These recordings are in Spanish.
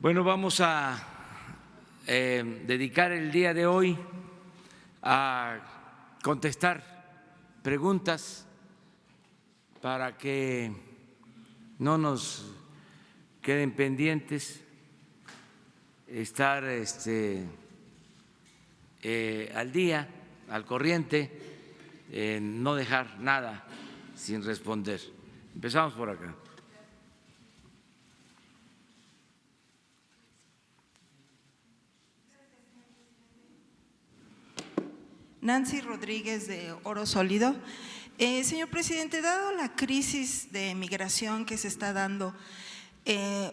Bueno, vamos a dedicar el día de hoy a contestar preguntas para que no nos queden pendientes, estar al día, al corriente, no dejar nada sin responder. Empezamos por acá. Nancy Rodríguez, de Oro Sólido. Señor presidente, dado la crisis de migración que se está dando,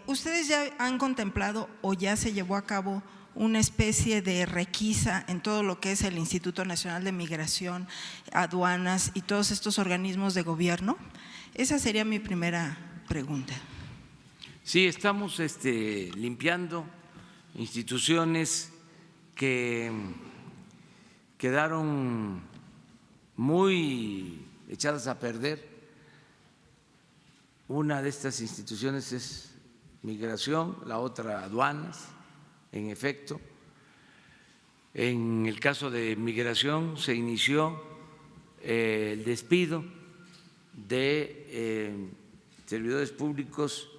¿ustedes ya han contemplado o ya se llevó a cabo una especie de requisa en todo lo que es el Instituto Nacional de Migración, aduanas y todos estos organismos de gobierno? Esa sería mi primera pregunta. Sí, estamos limpiando instituciones que quedaron muy echadas a perder. Una de estas instituciones es Migración, la otra aduanas, en efecto. En el caso de Migración se inició el despido de servidores públicos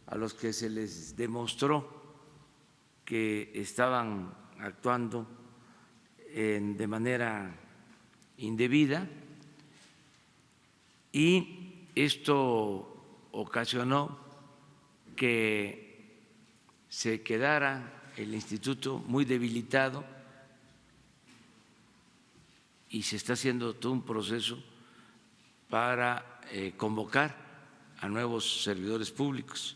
a los que se les demostró que estaban actuando de manera indebida, y esto ocasionó que se quedara el instituto muy debilitado y se está haciendo todo un proceso para convocar a nuevos servidores públicos.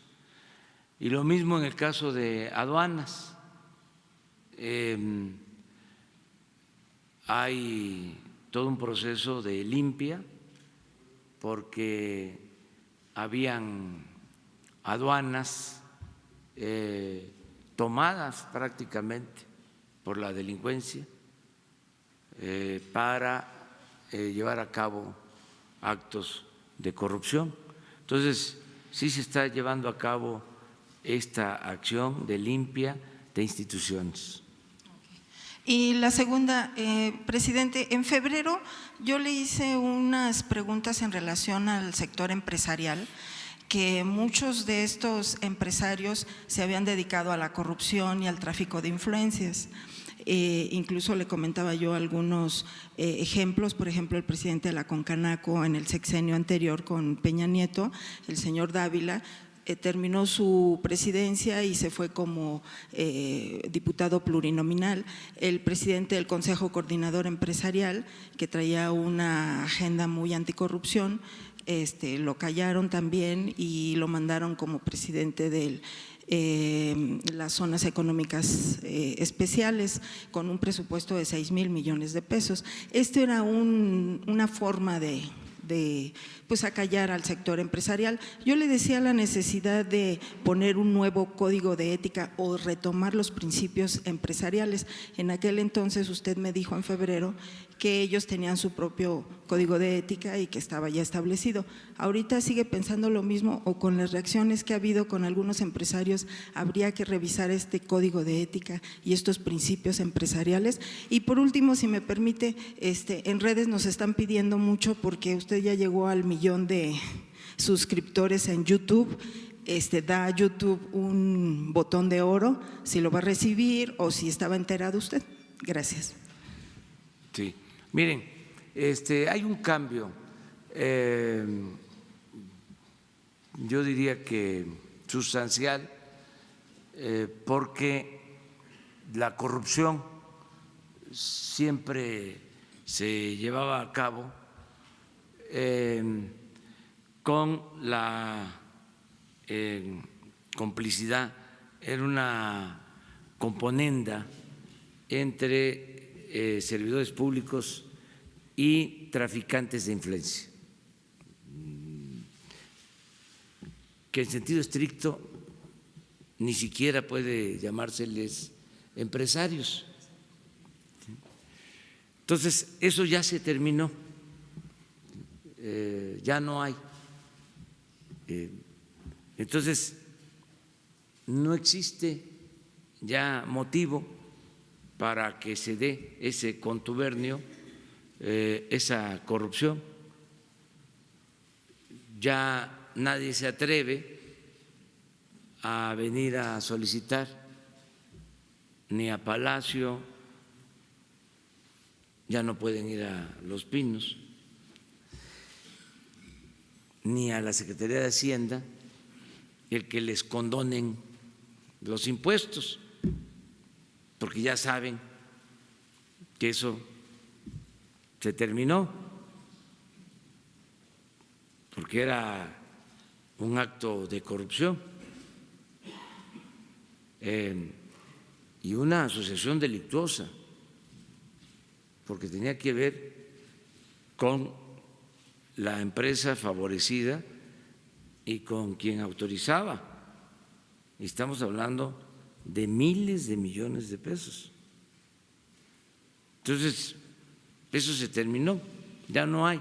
Y lo mismo en el caso de aduanas. Hay todo un proceso de limpia porque habían aduanas tomadas prácticamente por la delincuencia para llevar a cabo actos de corrupción. Entonces, sí se está llevando a cabo esta acción de limpia de instituciones. Y la segunda, presidente, en febrero yo le hice unas preguntas en relación al sector empresarial, que muchos de estos empresarios se habían dedicado a la corrupción y al tráfico de influencias. Incluso le comentaba yo algunos ejemplos, por ejemplo, el presidente de la Concanaco en el sexenio anterior con Peña Nieto, el señor Dávila, terminó su presidencia y se fue como diputado plurinominal. El presidente del Consejo Coordinador Empresarial, que traía una agenda muy anticorrupción, lo callaron también y lo mandaron como presidente de las zonas económicas especiales con un presupuesto de 6,000 millones de pesos. Esto era una forma de pues acallar al sector empresarial. Yo le decía la necesidad de poner un nuevo código de ética o retomar los principios empresariales. En aquel entonces usted me dijo en febrero que ellos tenían su propio código de ética y que estaba ya establecido. ¿Ahorita sigue pensando lo mismo o con las reacciones que ha habido con algunos empresarios habría que revisar este código de ética y estos principios empresariales? Y por último, si me permite, en redes nos están pidiendo mucho porque usted ya llegó al 1,000,000 de suscriptores en YouTube. Da a YouTube un botón de oro, si lo va a recibir o si estaba enterado usted. Gracias. Sí. Miren, hay un cambio, yo diría que sustancial, porque la corrupción siempre se llevaba a cabo con la complicidad, era una componenda entre servidores públicos y traficantes de influencia, que en sentido estricto ni siquiera puede llamárseles empresarios. Entonces, eso ya se terminó, ya no hay. Entonces, no existe ya motivo para que se dé ese contubernio, esa corrupción. Ya nadie se atreve a venir a solicitar ni a Palacio, ya no pueden ir a Los Pinos, ni a la Secretaría de Hacienda el que les condonen los impuestos, porque ya saben que eso se terminó, porque era un acto de corrupción y una asociación delictuosa, porque tenía que ver con la empresa favorecida y con quien autorizaba. Y estamos hablando de miles de millones de pesos. Entonces, eso se terminó, ya no hay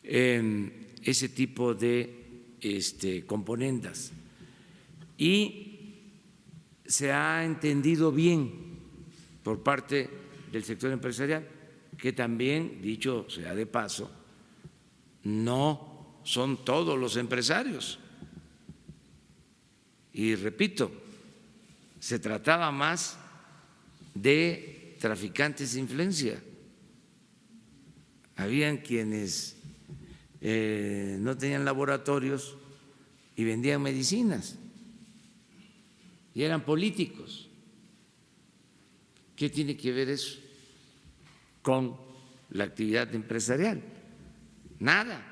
ese tipo de componendas. Y se ha entendido bien por parte del sector empresarial, que también, dicho sea de paso, no son todos los empresarios. Y repito, se trataba más de traficantes de influencia. Habían quienes no tenían laboratorios y vendían medicinas y eran políticos. ¿Qué tiene que ver eso con la actividad empresarial? Nada,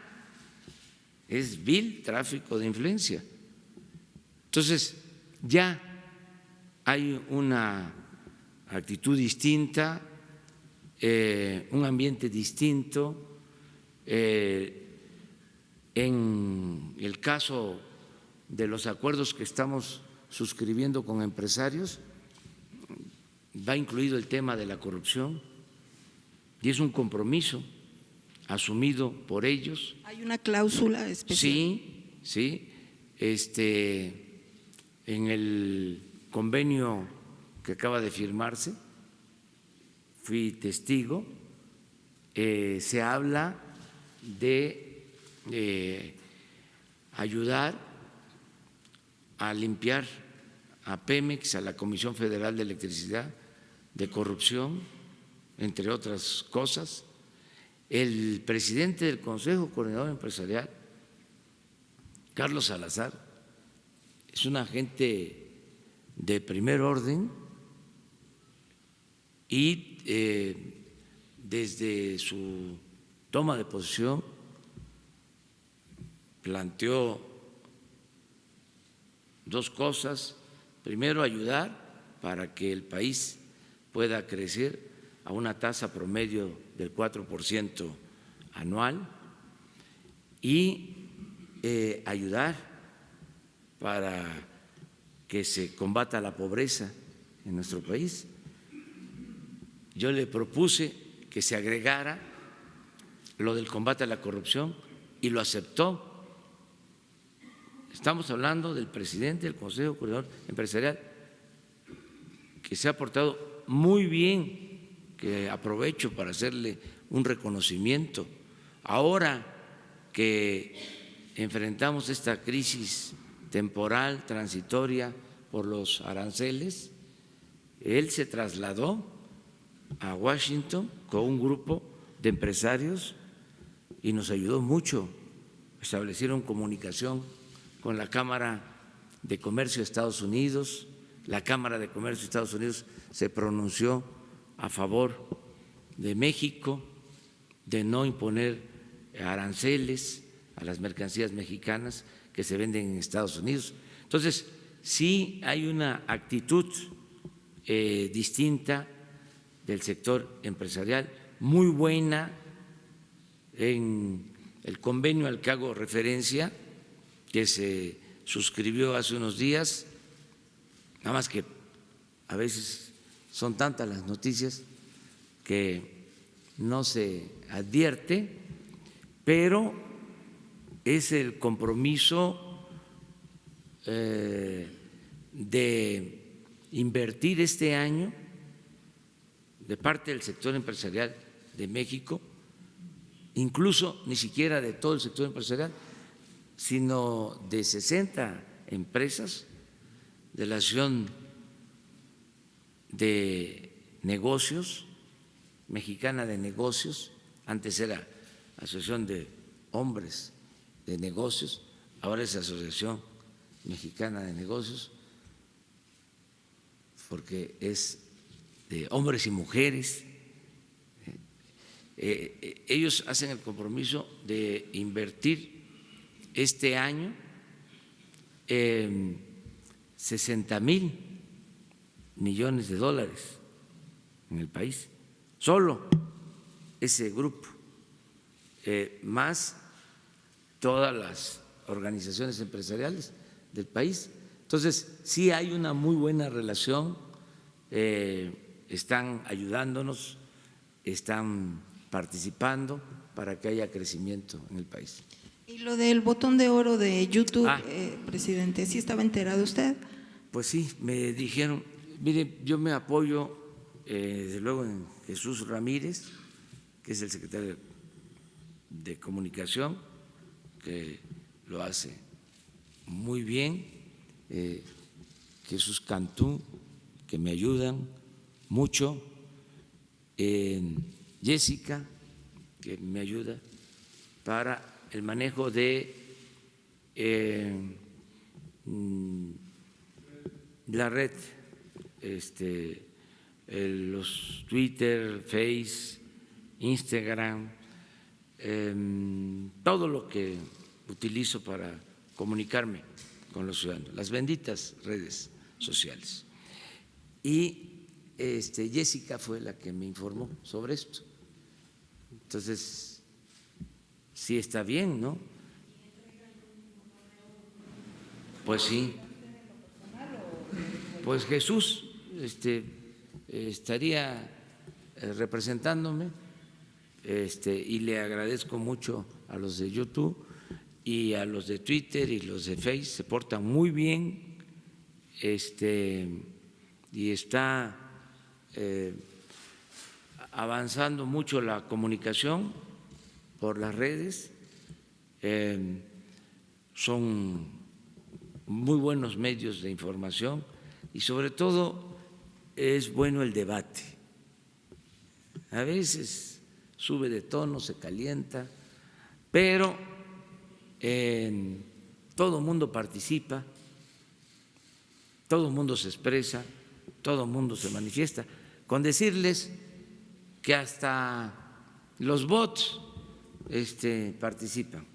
es vil tráfico de influencia. Entonces, ya hay una actitud distinta, un ambiente distinto. En el caso de los acuerdos que estamos suscribiendo con empresarios, va incluido el tema de la corrupción y es un compromiso asumido por ellos. ¿Hay una cláusula especial? Sí. En el convenio que acaba de firmarse, fui testigo, se habla de ayudar a limpiar a Pemex, a la Comisión Federal de Electricidad, de corrupción, entre otras cosas. El presidente del Consejo Coordinador Empresarial, Carlos Salazar, es un agente de primer orden y desde su toma de posesión planteó dos cosas. Primero, ayudar para que el país pueda crecer a una tasa promedio del 4% anual y ayudar para que se combata la pobreza en nuestro país. Yo le propuse que se agregara lo del combate a la corrupción y lo aceptó. Estamos hablando del presidente del Consejo Coordinador Empresarial, que se ha portado muy bien, que aprovecho para hacerle un reconocimiento. Ahora que enfrentamos esta crisis temporal, transitoria por los aranceles, él se trasladó a Washington con un grupo de empresarios y nos ayudó mucho. Establecieron comunicación con la Cámara de Comercio de Estados Unidos. La Cámara de Comercio de Estados Unidos se pronunció a favor de México, de no imponer aranceles a las mercancías mexicanas que se venden en Estados Unidos. Entonces, sí hay una actitud distinta del sector empresarial, muy buena. En el convenio al que hago referencia, que se suscribió hace unos días, nada más que a veces son tantas las noticias que no se advierte, pero es el compromiso de invertir este año de parte del sector empresarial de México, incluso ni siquiera de todo el sector empresarial, sino de 60 empresas de la Asociación de Negocios, Mexicana de Negocios, antes era Asociación de Hombres de Negocios, ahora es Asociación Mexicana de Negocios, porque es de hombres y mujeres. Ellos hacen el compromiso de invertir este año 60,000 millones de dólares en el país, solo ese grupo, más todas las organizaciones empresariales del país. Entonces, sí hay una muy buena relación, están ayudándonos, están participando para que haya crecimiento en el país. Y lo del botón de oro de YouTube, presidente, ¿sí estaba enterado usted? Pues sí, me dijeron, mire, yo me apoyo desde luego en Jesús Ramírez, que es el secretario de Comunicación, que lo hace muy bien, Jesús Cantú, que me ayudan mucho, Jessica, que me ayuda para el manejo de la red, los Twitter, Face, Instagram, todo lo que utilizo para comunicarme con los ciudadanos, las benditas redes sociales. Y Jessica fue la que me informó sobre esto. Entonces, sí está bien, ¿no? Pues sí. Pues Jesús estaría representándome, y le agradezco mucho a los de YouTube y a los de Twitter y los de Face, se portan muy bien, y está avanzando mucho la comunicación por las redes, son muy buenos medios de información y sobre todo es bueno el debate. A veces sube de tono, se calienta, pero todo el mundo participa, todo el mundo se expresa, todo el mundo se manifiesta, con decirles que hasta los bots participan.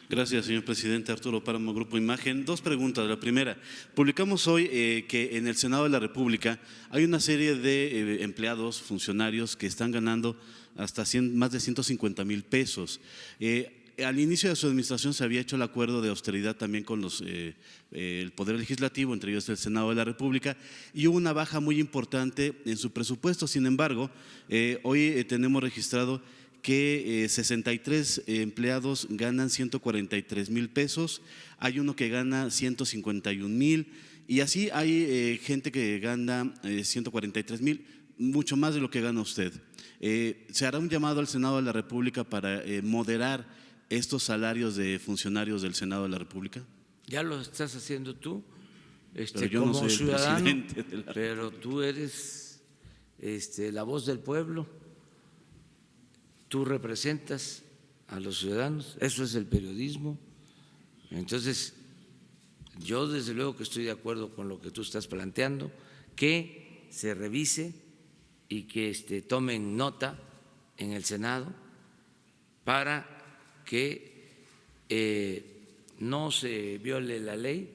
Gracias, señor presidente. Arturo Páramo, Grupo Imagen. Dos preguntas. La primera, publicamos hoy que en el Senado de la República hay una serie de empleados, funcionarios que están ganando hasta más de 150,000 pesos. Al inicio de su administración se había hecho el acuerdo de austeridad también con el Poder Legislativo, entre ellos el Senado de la República, y hubo una baja muy importante en su presupuesto. Sin embargo, hoy tenemos registrado que 63 empleados ganan 143,000 pesos, hay uno que gana 151,000 y así hay gente que gana 143,000, mucho más de lo que gana usted. ¿Se hará un llamado al Senado de la República para moderar estos salarios de funcionarios del Senado de la República? Ya lo estás haciendo tú, pero yo como no soy ciudadano, el presidente de la... pero tú eres la voz del pueblo, tú representas a los ciudadanos, eso es el periodismo. Entonces, yo desde luego que estoy de acuerdo con lo que tú estás planteando, que se revise y que tomen nota en el Senado para que no se viole la ley.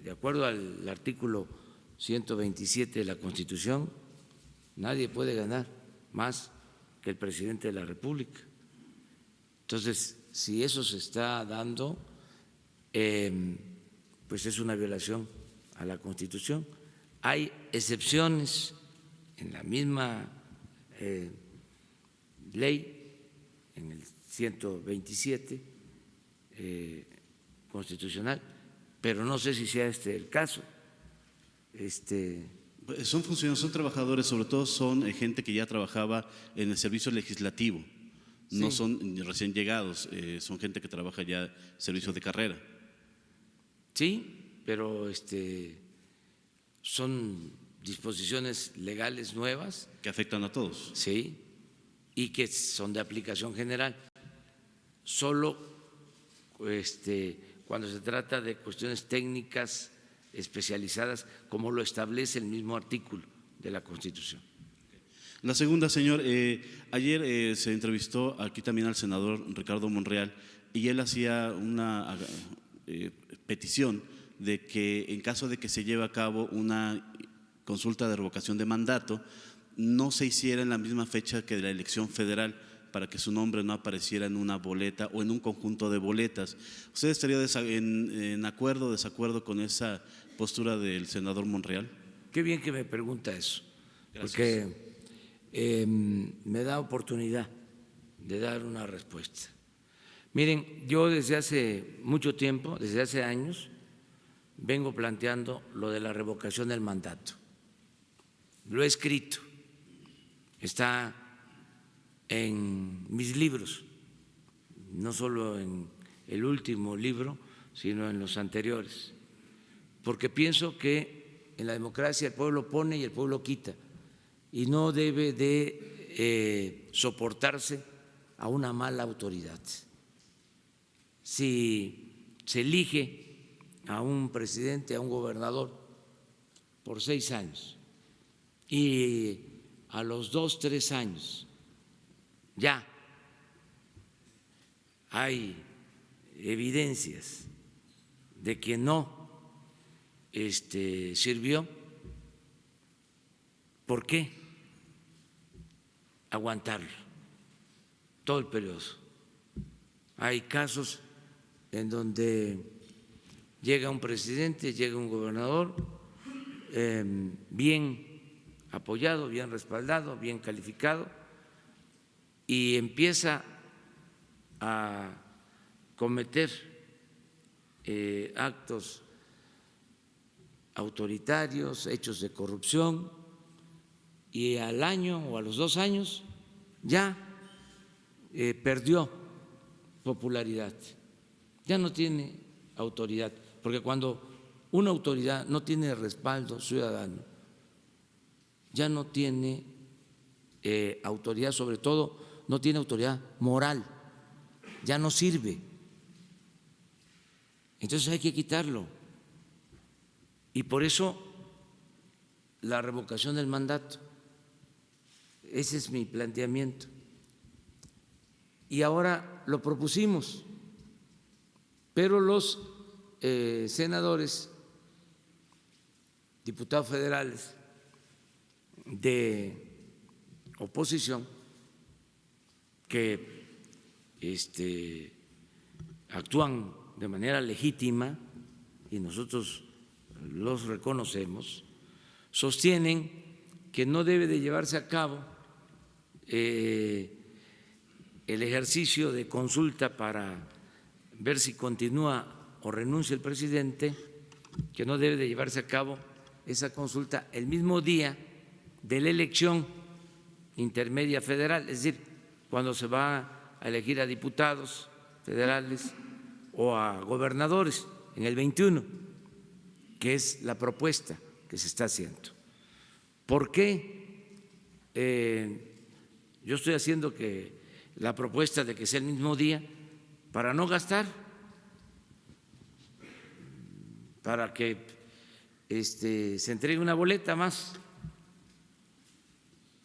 De acuerdo al artículo 127 de la Constitución, nadie puede ganar más que el presidente de la República. Entonces, si eso se está dando, pues es una violación a la Constitución. Hay excepciones en la misma ley, en el 127 constitucional, pero no sé si sea este el caso. Son funcionarios, son trabajadores, sobre todo son gente que ya trabajaba en el servicio legislativo, no Sí. son recién llegados, son gente que trabaja ya servicios de carrera. Sí, pero son disposiciones legales nuevas, Que afectan a todos. sí, y que son de aplicación general. Solo cuando se trata de cuestiones técnicas especializadas, como lo establece el mismo artículo de la Constitución. La segunda, señor, ayer se entrevistó aquí también al senador Ricardo Monreal y él hacía una petición de que en caso de que se lleve a cabo una consulta de revocación de mandato, no se hiciera en la misma fecha que de la elección federal, para que su nombre no apareciera en una boleta o en un conjunto de boletas. ¿Usted estaría en acuerdo o desacuerdo con esa postura del senador Monreal? Qué bien que me pregunta eso, Gracias. porque me da oportunidad de dar una respuesta. Miren, yo desde hace mucho tiempo, desde hace años, vengo planteando lo de la revocación del mandato. Lo he escrito, está en mis libros, no solo en el último libro, sino en los anteriores, porque pienso que en la democracia el pueblo pone y el pueblo quita, y no debe de soportarse a una mala autoridad. Si se elige a un presidente, a un gobernador por 6 años y a los 2, 3 años ya hay evidencias de que no sirvió, ¿por qué aguantarlo todo el periodo? Hay casos en donde llega un presidente, llega un gobernador bien apoyado, bien respaldado, bien calificado, y empieza a cometer actos autoritarios, hechos de corrupción, y al año o a los 2 años ya perdió popularidad, ya no tiene autoridad, porque cuando una autoridad no tiene respaldo ciudadano, ya no tiene autoridad, sobre todo no tiene autoridad moral, ya no sirve. Entonces hay que quitarlo. Y por eso la revocación del mandato, ese es mi planteamiento. Y ahora lo propusimos, pero los senadores, diputados federales de oposición que actúan de manera legítima y nosotros los reconocemos, sostienen que no debe de llevarse a cabo el ejercicio de consulta para ver si continúa o renuncia el presidente, que no debe de llevarse a cabo esa consulta el mismo día de la elección intermedia federal, es decir, cuando se va a elegir a diputados federales o a gobernadores en el 21, que es la propuesta que se está haciendo. ¿Por qué yo estoy haciendo la propuesta de que sea el mismo día? Para no gastar, para que se entregue una boleta más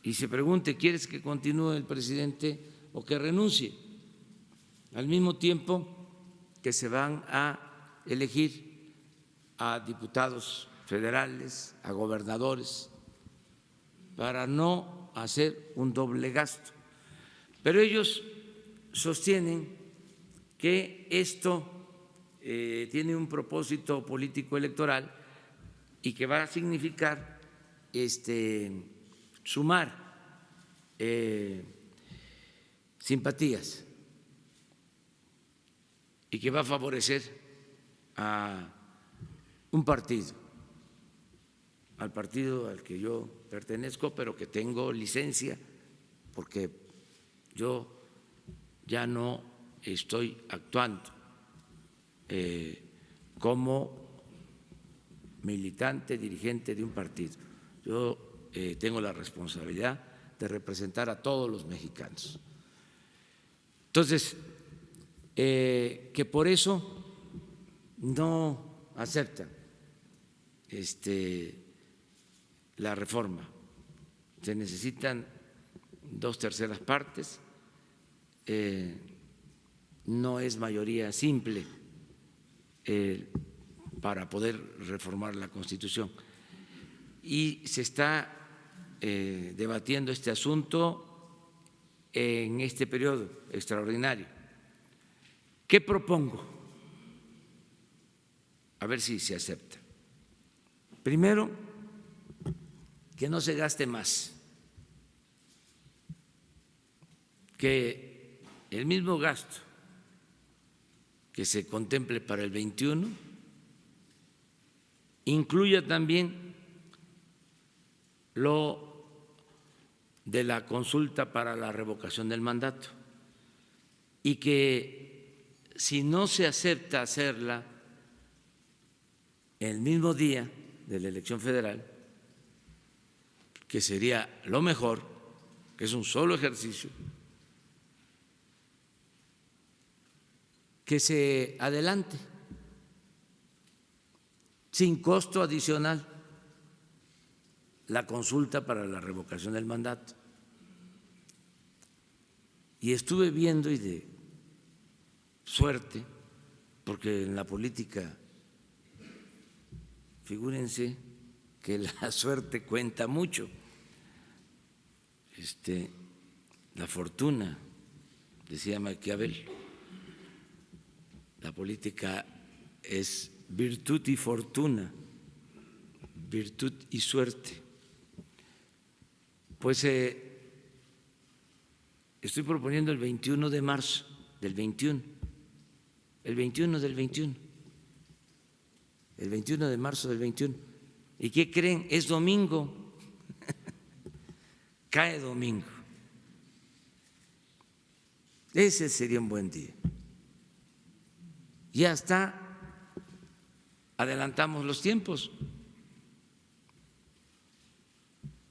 y se pregunte, ¿quieres que continúe el presidente o que renuncie? Al mismo tiempo que se van a elegir a diputados federales, a gobernadores, para no hacer un doble gasto. Pero ellos sostienen que esto tiene un propósito político electoral y que va a significar sumar simpatías y que va a favorecer a un partido, al partido al que yo pertenezco, pero que tengo licencia, porque yo ya no estoy actuando como militante, dirigente de un partido. Yo tengo la responsabilidad de representar a todos los mexicanos. Entonces, que por eso no aceptan la reforma. Se necesitan 2/3 partes, no es mayoría simple para poder reformar la Constitución. Y se está debatiendo este asunto en este periodo extraordinario. ¿Qué propongo? A ver si se acepta. Primero, que no se gaste más, que el mismo gasto que se contemple para el 21 incluya también lo de la consulta para la revocación del mandato y que si no se acepta hacerla el mismo día de la elección federal, que sería lo mejor, que es un solo ejercicio, que se adelante sin costo adicional la consulta para la revocación del mandato. Y estuve viendo, y de suerte, porque en la política, figúrense que la suerte cuenta mucho, la fortuna, decía Maquiavel, la política es virtud y fortuna, virtud y suerte. Pues estoy proponiendo el 21 de marzo del 21, el 21 del 21, el 21 de marzo del 21. ¿Y qué creen? Es domingo, cae domingo. Ese sería un buen día. Ya está, adelantamos los tiempos.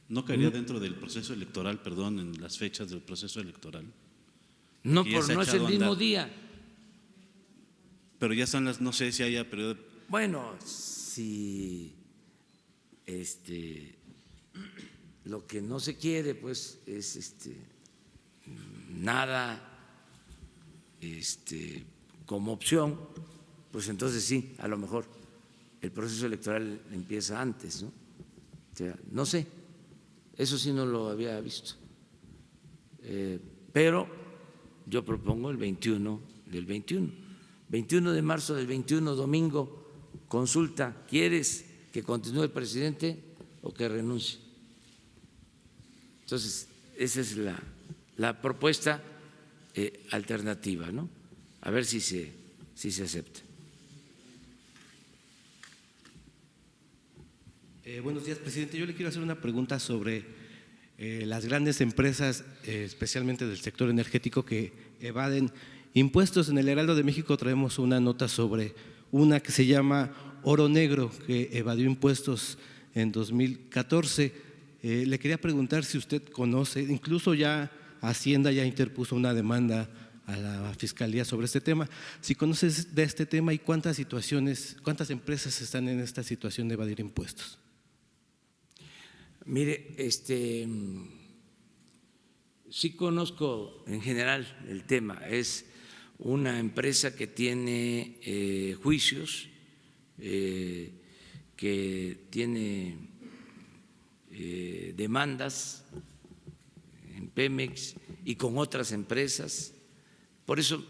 ¿No caería dentro del proceso electoral, perdón, en las fechas del proceso electoral? No, Que ya se ha no es echado el a mismo andar. día. Pero ya están las, no sé si haya periodo. Bueno, si lo que no se quiere, pues, es nada como opción, pues entonces sí, a lo mejor el proceso electoral empieza antes, ¿no? O sea, no sé, eso sí no lo había visto, pero yo propongo el 21 del 21, 21 de marzo del 21, domingo, consulta, ¿quieres que continúe el presidente o que renuncie? Entonces, esa es la propuesta alternativa, ¿no? A ver si se acepta. Buenos días, presidente. Yo le quiero hacer una pregunta sobre las grandes empresas, especialmente del sector energético, que evaden impuestos. En el Heraldo de México traemos una nota sobre una que se llama Oro Negro, que evadió impuestos en 2014. Le quería preguntar si usted conoce, incluso ya Hacienda ya interpuso una demanda a la Fiscalía sobre este tema. Si conoces de este tema y cuántas empresas están en esta situación de evadir impuestos. Mire, sí conozco en general el tema. Es una empresa que tiene juicios, que tiene demandas en Pemex y con otras empresas. Por eso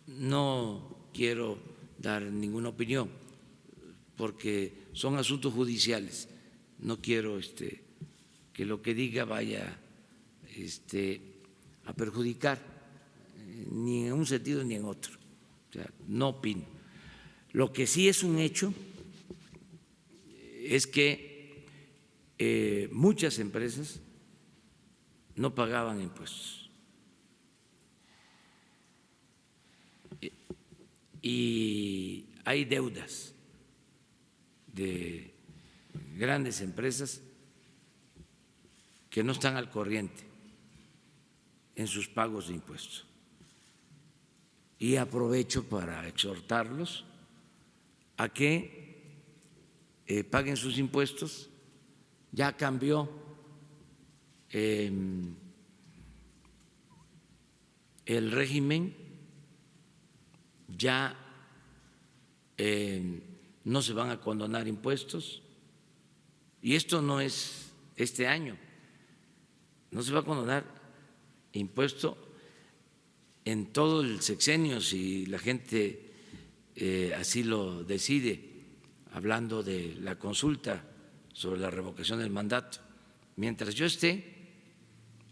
no quiero dar ninguna opinión, porque son asuntos judiciales. No quiero que lo que diga vaya a perjudicar ni en un sentido ni en otro. O sea, no opino. Lo que sí es un hecho es que muchas empresas no pagaban impuestos. Y hay deudas de grandes empresas que no están al corriente en sus pagos de impuestos. Y aprovecho para exhortarlos a que paguen sus impuestos. Ya cambió el régimen, ya no se van a condonar impuestos, y esto no es este año, no se va a condonar impuesto en todo el sexenio si la gente así lo decide, hablando de la consulta sobre la revocación del mandato. Mientras yo esté,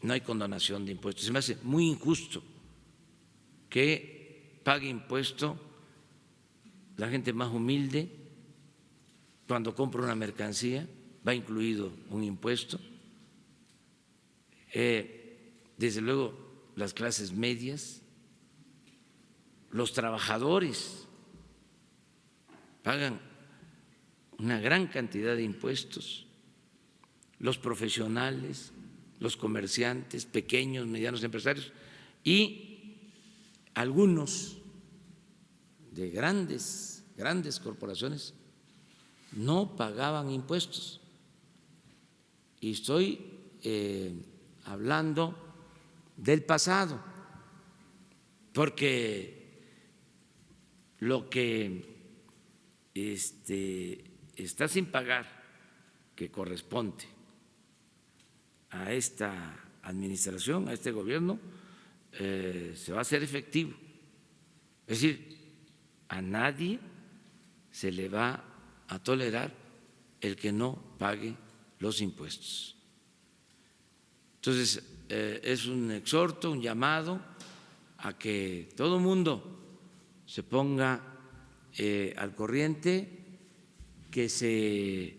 no hay condonación de impuestos. Se me hace muy injusto que pague impuesto la gente más humilde. Cuando compra una mercancía va incluido un impuesto. Desde luego las clases medias, los trabajadores pagan una gran cantidad de impuestos, los profesionales, los comerciantes, pequeños, medianos empresarios y algunos de grandes corporaciones no pagaban impuestos. Y estoy hablando del pasado, porque lo que está sin pagar, que corresponde a esta administración, a este gobierno, se va a hacer efectivo. Es decir, a nadie se le va a tolerar el que no pague los impuestos. Entonces, es un exhorto, un llamado a que todo mundo se ponga al corriente, que se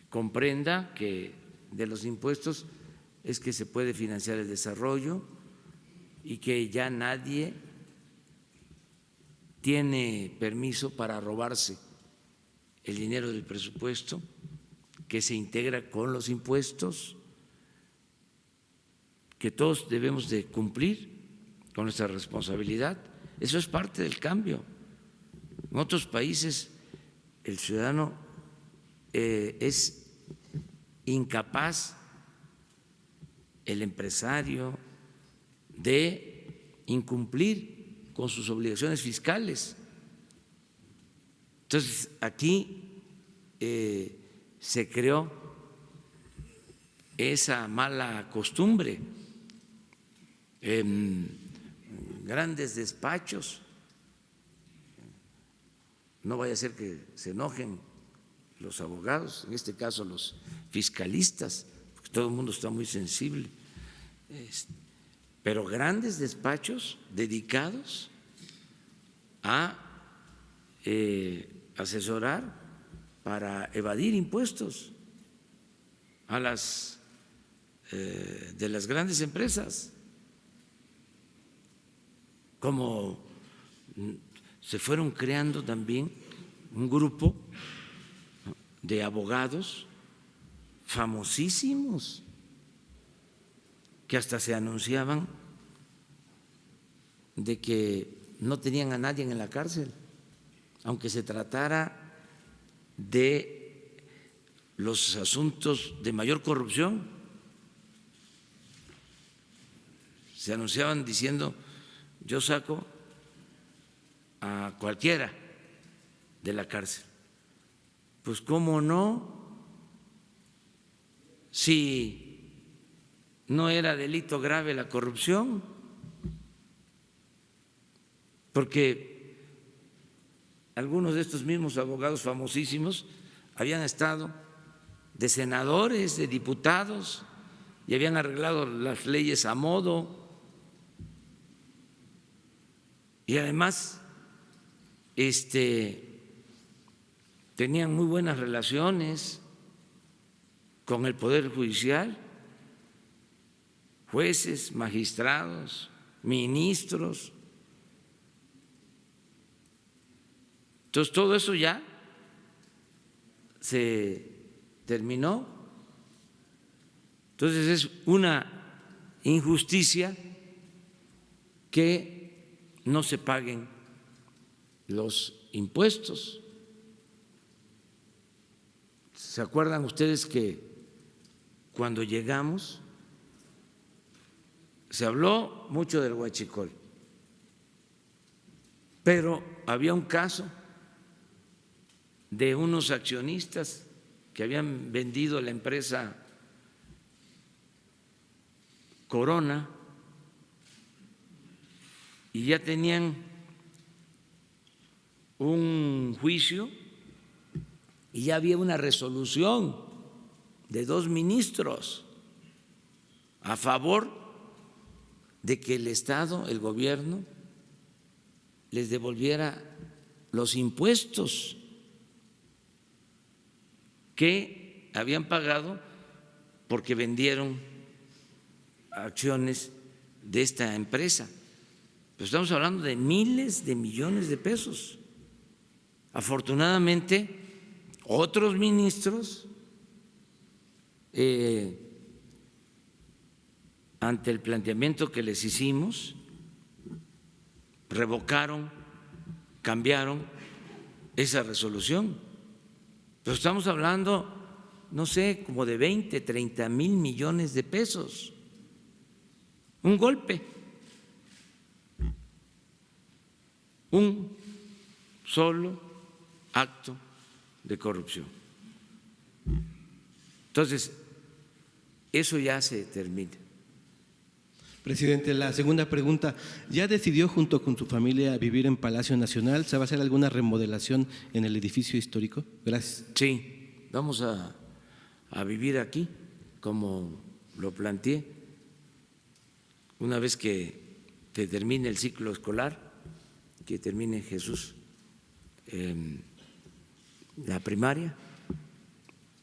comprenda que de los impuestos es que se puede financiar el desarrollo y que ya nadie tiene permiso para robarse el dinero del presupuesto, que se integra con los impuestos, que todos debemos de cumplir con nuestra responsabilidad. Eso es parte del cambio. En otros países el ciudadano es incapaz, el empresario, de incumplir con sus obligaciones fiscales. Entonces, aquí se creó esa mala costumbre en grandes despachos. No vaya a ser que se enojen los abogados, en este caso los fiscalistas, porque todo el mundo está muy sensible, pero grandes despachos dedicados a asesorar para evadir impuestos a las de las grandes empresas, como se fueron creando también un grupo de abogados famosísimos que hasta se anunciaban de que no tenían a nadie en la cárcel, aunque se tratara de los asuntos de mayor corrupción. Se anunciaban diciendo: yo saco a cualquiera de la cárcel. Pues cómo no, si no era delito grave la corrupción, porque algunos de estos mismos abogados famosísimos habían estado de senadores, de diputados, y habían arreglado las leyes a modo. Y además tenían muy buenas relaciones con el Poder Judicial, jueces, magistrados, ministros. Entonces, todo eso ya se terminó. Entonces, es una injusticia que no se paguen los impuestos. ¿Se acuerdan ustedes que cuando llegamos se habló mucho del huachicol, pero había un caso de unos accionistas que habían vendido la empresa Corona y ya tenían un juicio y ya había una resolución de 2 ministros a favor de que el Estado, el gobierno, les devolviera los impuestos que habían pagado porque vendieron acciones de esta empresa. Pero estamos hablando de miles de millones de pesos. Afortunadamente, otros ministros, ante el planteamiento que les hicimos, revocaron, cambiaron esa resolución. Pero estamos hablando, no sé, como de 20, 30 mil millones de pesos. Un golpe. Un solo acto de corrupción. Entonces, eso ya se termina. Presidente, la segunda pregunta, ¿ya decidió junto con su familia vivir en Palacio Nacional? ¿Se va a hacer alguna remodelación en el edificio histórico? Gracias. Sí, vamos a vivir aquí, como lo planteé, una vez que termine el ciclo escolar, que termine Jesús la primaria,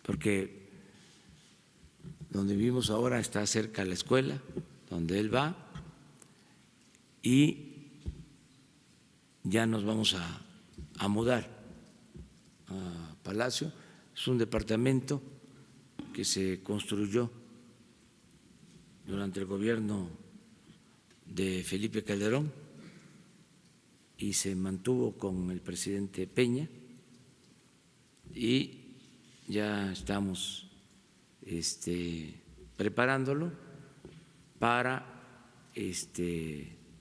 porque donde vivimos ahora está cerca de la escuela, donde él va, y ya nos vamos a mudar a Palacio. Es un departamento que se construyó durante el gobierno de Felipe Calderón y se mantuvo con el presidente Peña, y ya estamos preparándolo para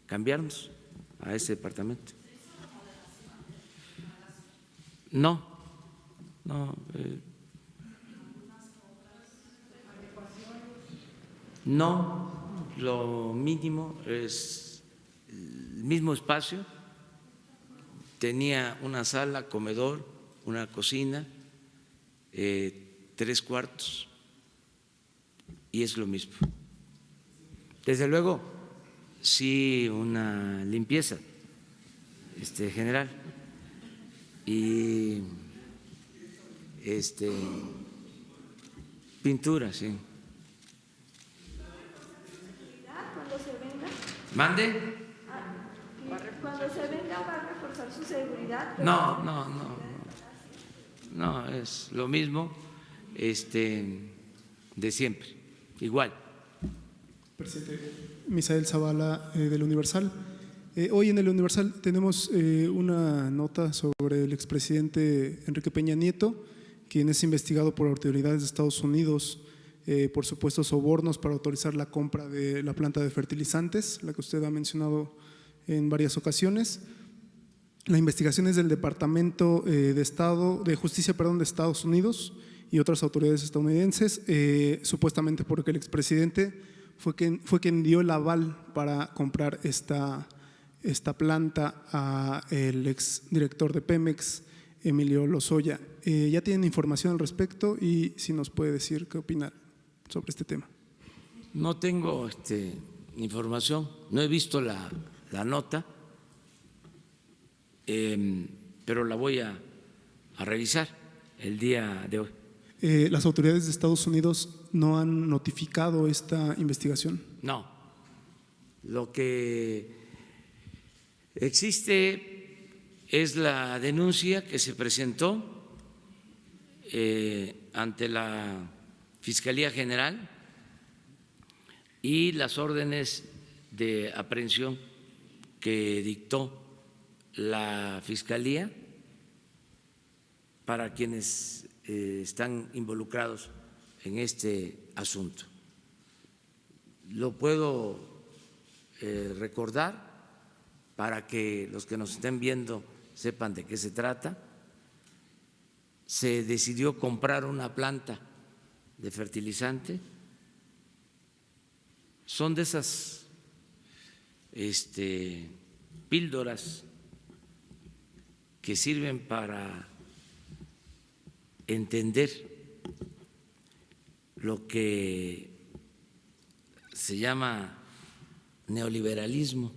cambiarnos a ese departamento. No, no, lo mínimo es el mismo espacio. Tenía una sala, comedor, una cocina, 3 cuartos, y es lo mismo. Desde luego, sí, una limpieza general y pintura, sí. Cuando se venga, ¿Mande? cuando se venga va a reforzar su seguridad. No, es lo mismo de siempre, igual. Presidente, Misael Zavala, del Universal. Hoy en el Universal tenemos una nota sobre el expresidente Enrique Peña Nieto, quien es investigado por autoridades de Estados Unidos por supuestos sobornos para autorizar la compra de la planta de fertilizantes, la que usted ha mencionado en varias ocasiones. La investigación es del Departamento de Justicia de Estados Unidos y otras autoridades estadounidenses, supuestamente porque el expresidente fue quien dio el aval para comprar esta planta a el exdirector de Pemex, Emilio Lozoya. ¿Ya tienen información al respecto y si nos puede decir qué opina sobre este tema? No tengo información, no he visto la nota, pero la voy a revisar el día de hoy. ¿Las autoridades de Estados Unidos no han notificado esta investigación? No, lo que existe es la denuncia que se presentó ante la Fiscalía General y las órdenes de aprehensión que dictó la Fiscalía para quienes están involucrados en este asunto. Lo puedo recordar para que los que nos estén viendo sepan de qué se trata. Se decidió comprar una planta de fertilizante. Son de esas píldoras que sirven para entender lo que se llama neoliberalismo.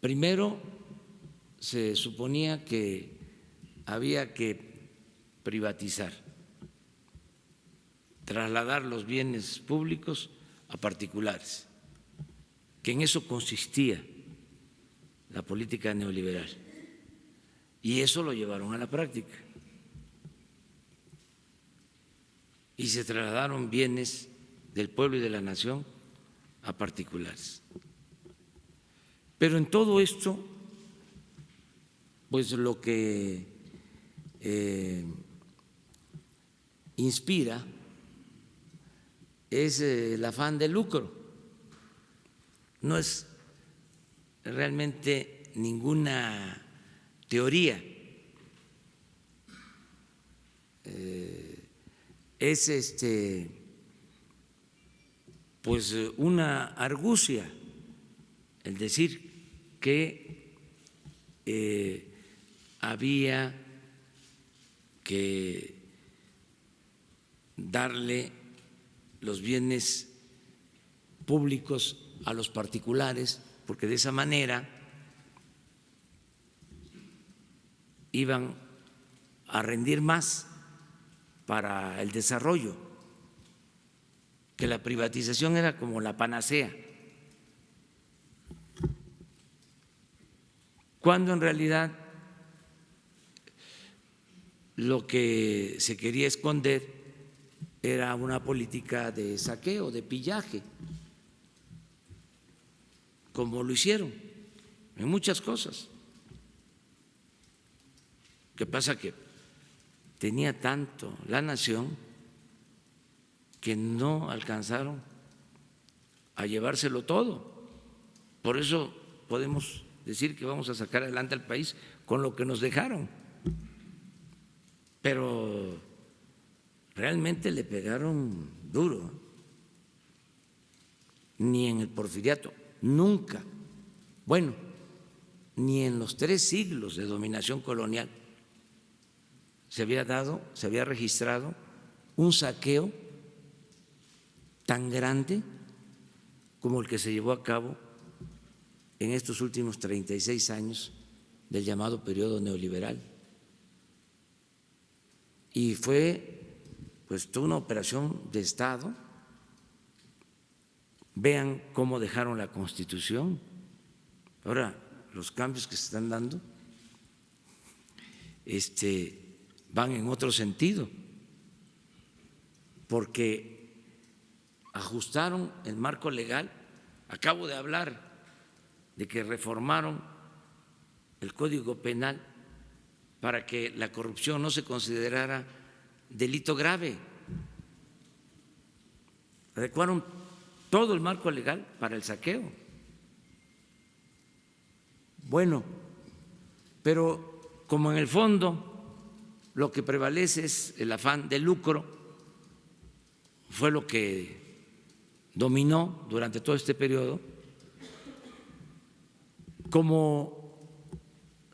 Primero se suponía que había que privatizar, trasladar los bienes públicos a particulares, que en eso consistía la política neoliberal. Y eso lo llevaron a la práctica. Y se trasladaron bienes del pueblo y de la nación a particulares. Pero en todo esto, pues lo que inspira es el afán de lucro. No es realmente ninguna teoría, es pues una argucia el decir que había que darle los bienes públicos a los particulares, porque de esa manera iban a rendir más para el desarrollo, que la privatización era como la panacea, cuando en realidad lo que se quería esconder era una política de saqueo, de pillaje, como lo hicieron en muchas cosas. Lo que pasa que tenía tanto la nación que no alcanzaron a llevárselo todo. Por eso podemos decir que vamos a sacar adelante al país con lo que nos dejaron. Pero realmente le pegaron duro. Ni en el porfiriato, nunca. Bueno, ni en los 3 siglos de dominación colonial se había registrado un saqueo tan grande como el que se llevó a cabo en estos últimos 36 años del llamado periodo neoliberal. Y fue pues toda una operación de Estado. Vean cómo dejaron la Constitución. Ahora, los cambios que se están dando van en otro sentido, porque ajustaron el marco legal. Acabo de hablar de que reformaron el Código Penal para que la corrupción no se considerara delito grave. Adecuaron todo el marco legal para el saqueo. Bueno, pero como en el fondo lo que prevalece es el afán de lucro, fue lo que dominó durante todo este periodo. Como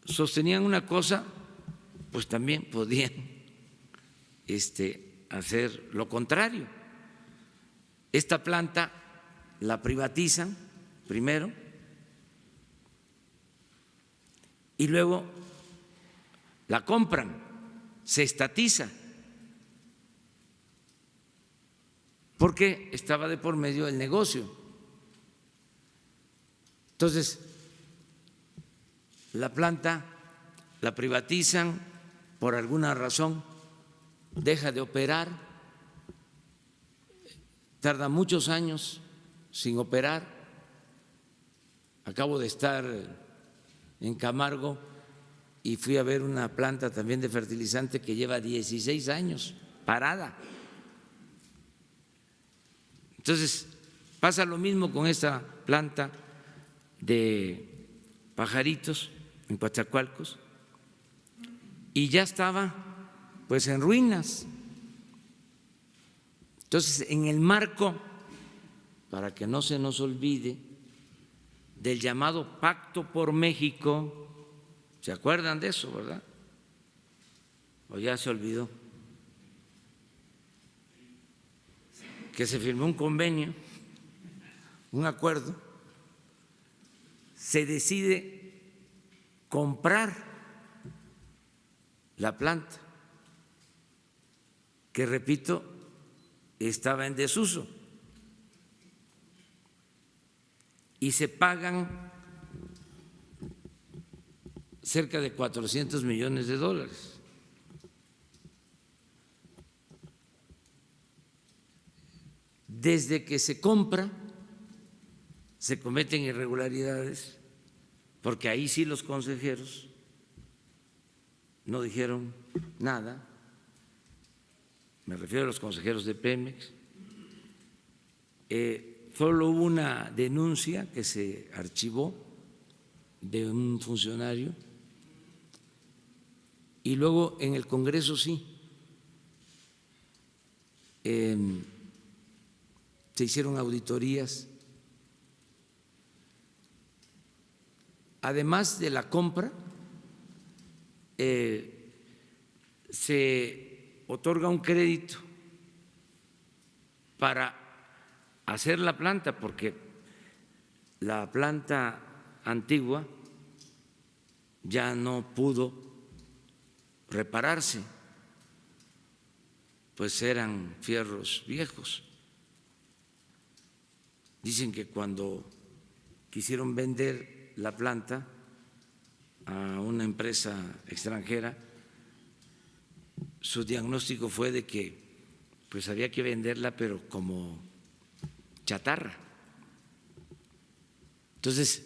sostenían una cosa, pues también podían hacer lo contrario. Esta planta la privatizan primero y luego la compran, se estatiza, porque estaba de por medio el negocio. Entonces, la planta la privatizan, por alguna razón deja de operar, tarda muchos años sin operar. Acabo de estar en Camargo y fui a ver una planta también de fertilizante que lleva 16 años parada. Entonces, pasa lo mismo con esta planta de Pajaritos en Coatzacoalcos y ya estaba pues en ruinas. Entonces, en el marco, para que no se nos olvide, del llamado Pacto por México, ¿se acuerdan de eso, verdad? ¿O ya se olvidó? Que se firmó un convenio, un acuerdo, se decide comprar la planta, que repito, estaba en desuso, y se pagan cerca de 400 millones de dólares. Desde que se compra, se cometen irregularidades, porque ahí sí los consejeros no dijeron nada, me refiero a los consejeros de Pemex. Solo hubo una denuncia que se archivó de un funcionario y luego en el Congreso sí. Se hicieron auditorías. Además de la compra, se otorga un crédito para hacer la planta, porque la planta antigua ya no pudo repararse, pues eran fierros viejos. Dicen que cuando quisieron vender la planta a una empresa extranjera, su diagnóstico fue de que pues había que venderla, pero como chatarra. Entonces,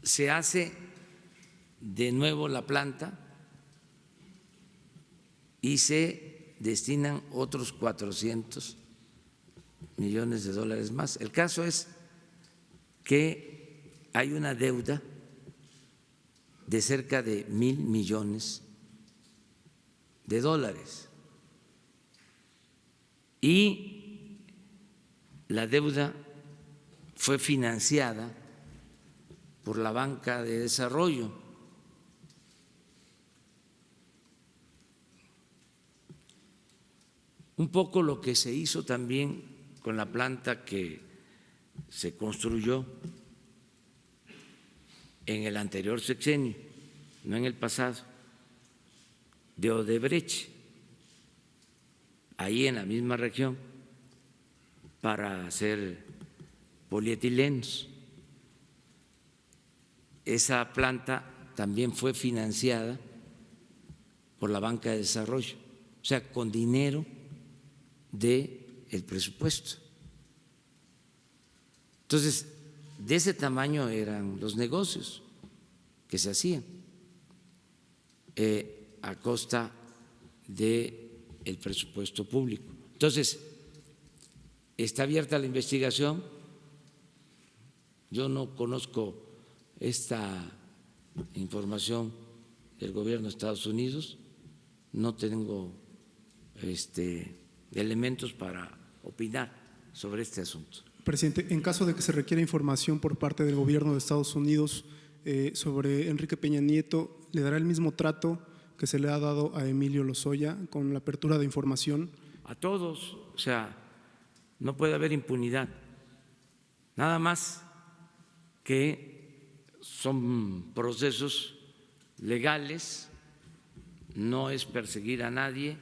se hace de nuevo la planta y se destinan otros 400 millones de dólares más. El caso es que hay una deuda de cerca de 1,000 millones de dólares y la deuda fue financiada por la banca de desarrollo. Un poco lo que se hizo también con la planta que se construyó en el anterior sexenio, no en el pasado, de Odebrecht, ahí en la misma región, para hacer polietilenos. Esa planta también fue financiada por la banca de desarrollo, o sea, con dinero del presupuesto. Entonces, de ese tamaño eran los negocios que se hacían a costa del presupuesto público. Entonces, está abierta la investigación. Yo no conozco esta información del gobierno de Estados Unidos, no tengo elementos para opinar sobre este asunto. Presidente, en caso de que se requiera información por parte del gobierno de Estados Unidos sobre Enrique Peña Nieto, ¿le dará el mismo trato que se le ha dado a Emilio Lozoya con la apertura de información? A todos, o sea, no puede haber impunidad, nada más que son procesos legales, no es perseguir a nadie,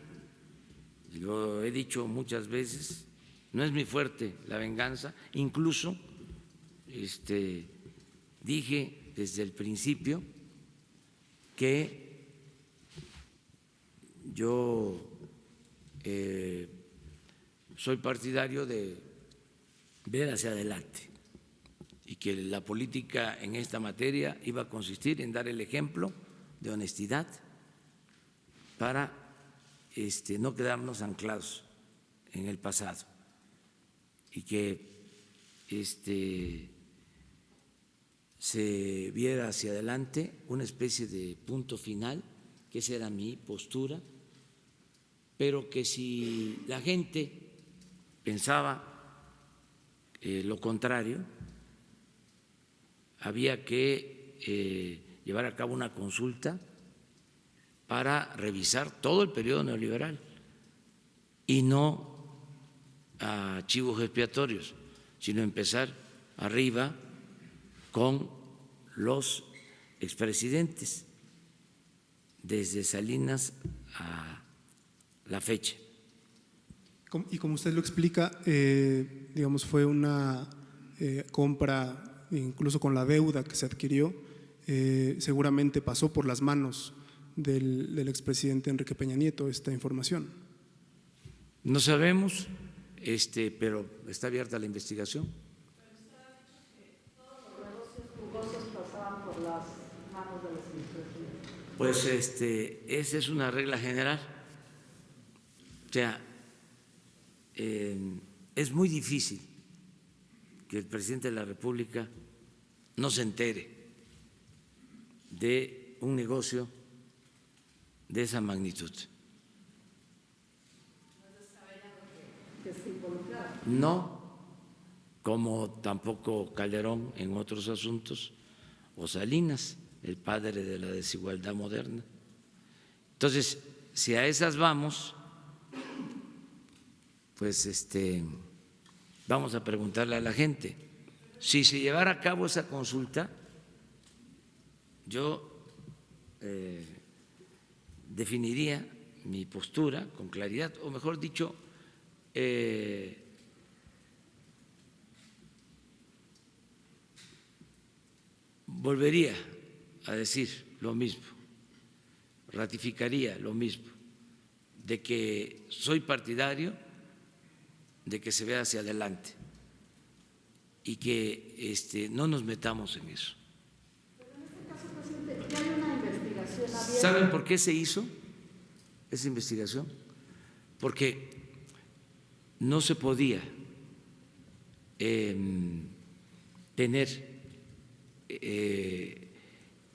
lo he dicho muchas veces, no es mi fuerte la venganza, incluso dije desde el principio que yo soy partidario de ver hacia adelante y que la política en esta materia iba a consistir en dar el ejemplo de honestidad para no quedarnos anclados en el pasado y que se viera hacia adelante una especie de punto final, que esa era mi postura, pero que si la gente pensaba lo contrario, había que llevar a cabo una consulta para revisar todo el periodo neoliberal y no a chivos expiatorios, sino empezar arriba con los expresidentes, desde Salinas a la fecha. Y como usted lo explica, digamos, fue una compra, incluso con la deuda que se adquirió, seguramente pasó por las manos del expresidente Enrique Peña Nieto esta información. No sabemos, pero está abierta la investigación. Pero usted ha dicho que todos los negocios jugosos pasaban por las manos de los expresidentes. Pues esa es una regla general. O sea, es muy difícil que el presidente de la República no se entere de un negocio de esa magnitud. No, como tampoco Calderón en otros asuntos, o Salinas, el padre de la desigualdad moderna. Entonces, si a esas vamos, pues vamos a preguntarle a la gente. Si se llevara a cabo esa consulta, yo definiría mi postura con claridad, o mejor dicho, volvería a decir lo mismo, ratificaría lo mismo, de que soy partidario de que se vea hacia adelante y que no nos metamos en eso. Pero en este caso, presidente, ya hay una investigación abierta. ¿Saben por qué se hizo esa investigación? Porque no se podía tener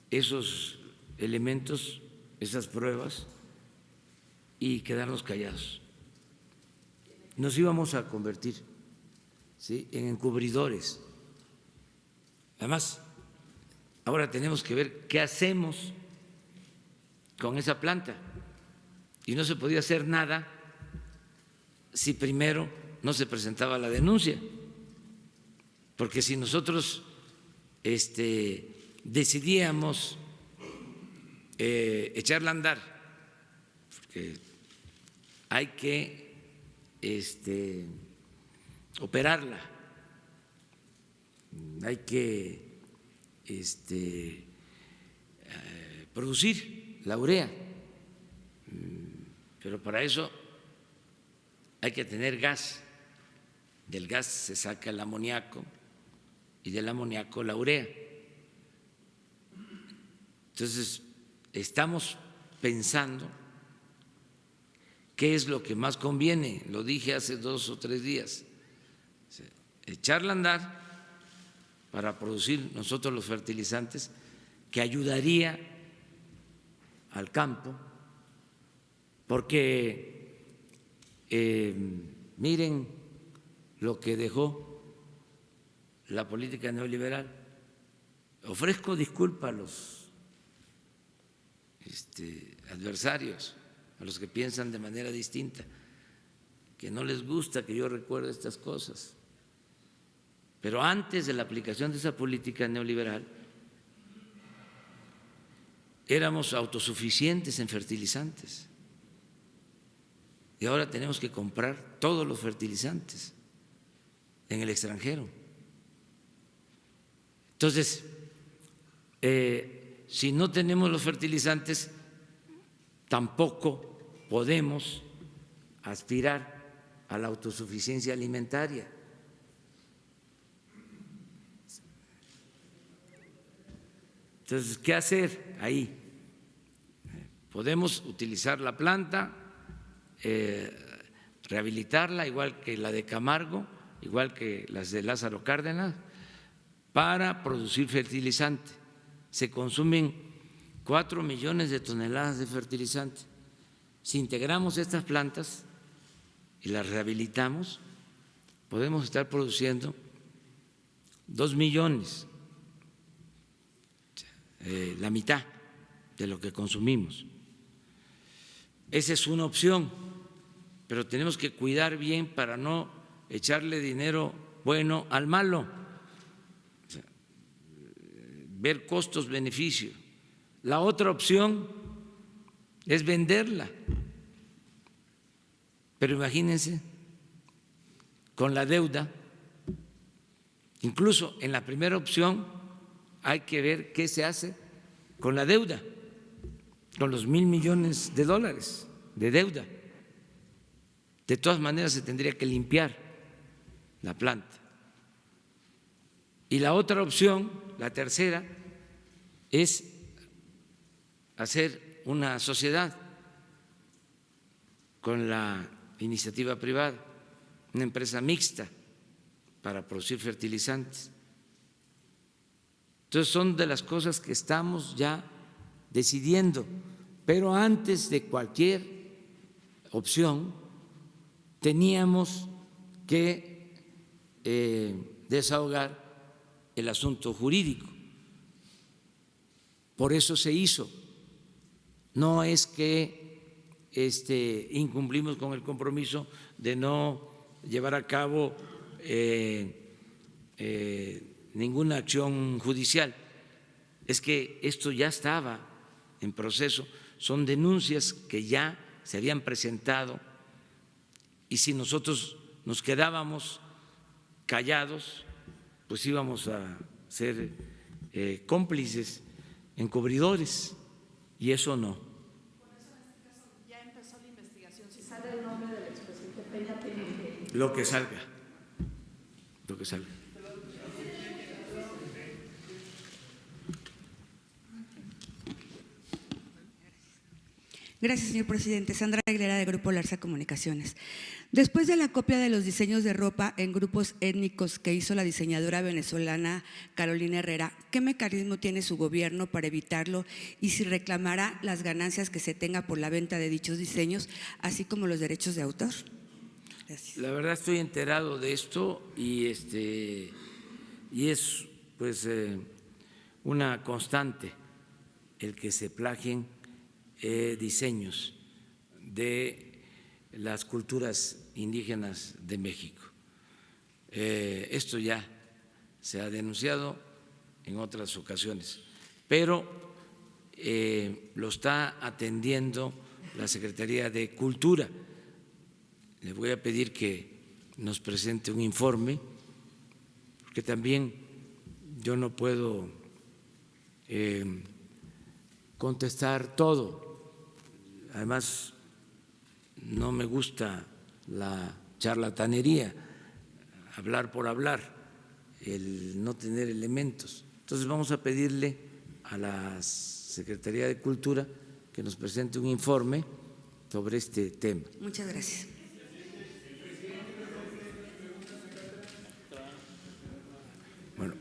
esos elementos, esas pruebas y quedarnos callados. Nos íbamos a convertir, ¿sí?, en encubridores. Además, ahora tenemos que ver qué hacemos con esa planta y no se podía hacer nada si primero no se presentaba la denuncia, porque si nosotros decidíamos echarla a andar, porque hay que operarla, hay que producir la urea, pero para eso hay que tener gas, del gas se saca el amoníaco y del amoníaco la urea. Entonces, estamos pensando qué es lo que más conviene, lo dije hace 2 o 3 días, echarla a andar para producir nosotros los fertilizantes, que ayudaría al campo, porque miren lo que dejó la política neoliberal. Ofrezco disculpas a los adversarios, a los que piensan de manera distinta, que no les gusta que yo recuerde estas cosas. Pero antes de la aplicación de esa política neoliberal, éramos autosuficientes en fertilizantes y ahora tenemos que comprar todos los fertilizantes en el extranjero. Entonces, si no tenemos los fertilizantes, tampoco podemos aspirar a la autosuficiencia alimentaria. Entonces, ¿qué hacer ahí? Podemos utilizar la planta, rehabilitarla, igual que la de Camargo, igual que las de Lázaro Cárdenas, para producir fertilizante. Se consumen 4 millones de toneladas de fertilizante. Si integramos estas plantas y las rehabilitamos, podemos estar produciendo 2 millones, la mitad de lo que consumimos. Esa es una opción, pero tenemos que cuidar bien para no echarle dinero bueno al malo, ver costos-beneficios. La otra opción es venderla, pero imagínense, con la deuda, incluso en la primera opción hay que ver qué se hace con la deuda, con los $1,000 millones de deuda. De todas maneras se tendría que limpiar la planta. Y la otra opción, la tercera, es hacer una sociedad con la iniciativa privada, una empresa mixta para producir fertilizantes. Entonces son de las cosas que estamos ya decidiendo, pero antes de cualquier opción teníamos que desahogar el asunto jurídico. Por eso se hizo. No es que incumplimos con el compromiso de no llevar a cabo ninguna acción judicial. Es que esto ya estaba en proceso, son denuncias que ya se habían presentado y si nosotros nos quedábamos callados, pues íbamos a ser cómplices, encubridores, y eso no. Por eso en este caso ya empezó la investigación. Si sale el nombre del expresidente Peña, tiene que… Lo que salga, lo que salga. Gracias, señor presidente. Sandra Aguilera, de Grupo Larsa Comunicaciones. Después de la copia de los diseños de ropa en grupos étnicos que hizo la diseñadora venezolana Carolina Herrera, ¿qué mecanismo tiene su gobierno para evitarlo y si reclamará las ganancias que se tenga por la venta de dichos diseños, así como los derechos de autor? Gracias. La verdad estoy enterado de esto y es pues una constante el que se plagien diseños de las culturas indígenas de México. Esto ya se ha denunciado en otras ocasiones, pero lo está atendiendo la Secretaría de Cultura. Le voy a pedir que nos presente un informe, porque también yo no puedo contestar todo. Además, no me gusta la charlatanería, hablar por hablar, el no tener elementos. Entonces vamos a pedirle a la Secretaría de Cultura que nos presente un informe sobre este tema. Muchas gracias. Bueno.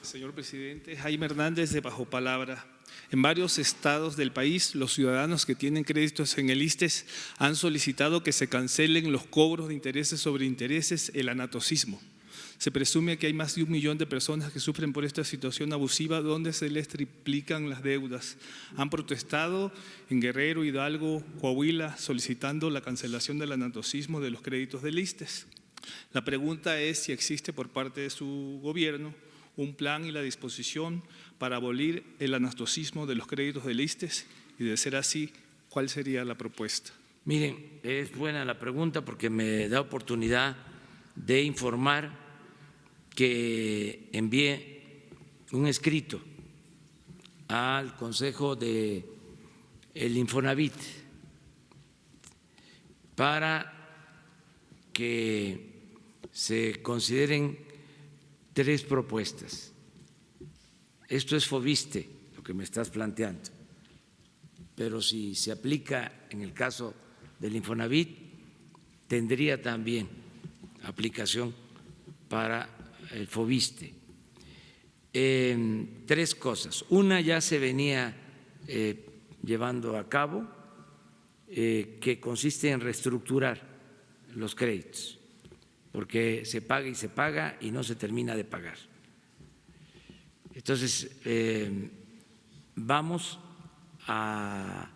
Señor presidente, Jaime Hernández, de Bajo Palabra. En varios estados del país, los ciudadanos que tienen créditos en el ISSSTE han solicitado que se cancelen los cobros de intereses sobre intereses, el anatocismo. Se presume que hay más de 1 millón de personas que sufren por esta situación abusiva donde se les triplican las deudas. Han protestado en Guerrero, Hidalgo, Coahuila, solicitando la cancelación del anatocismo de los créditos del ISSSTE. La pregunta es si existe por parte de su gobierno un plan y la disposición para abolir el anastocismo de los créditos del ISSSTE? Y de ser así, ¿cuál sería la propuesta? Miren, es buena la pregunta porque me da oportunidad de informar que envié un escrito al Consejo del Infonavit para que se consideren 3 propuestas. Esto es FOBISTE, lo que me estás planteando, pero si se aplica en el caso del Infonavit, tendría también aplicación para el FOBISTE. 3 cosas. Una ya se venía llevando a cabo, que consiste en reestructurar los créditos, porque se paga y se paga y no se termina de pagar. Entonces, vamos a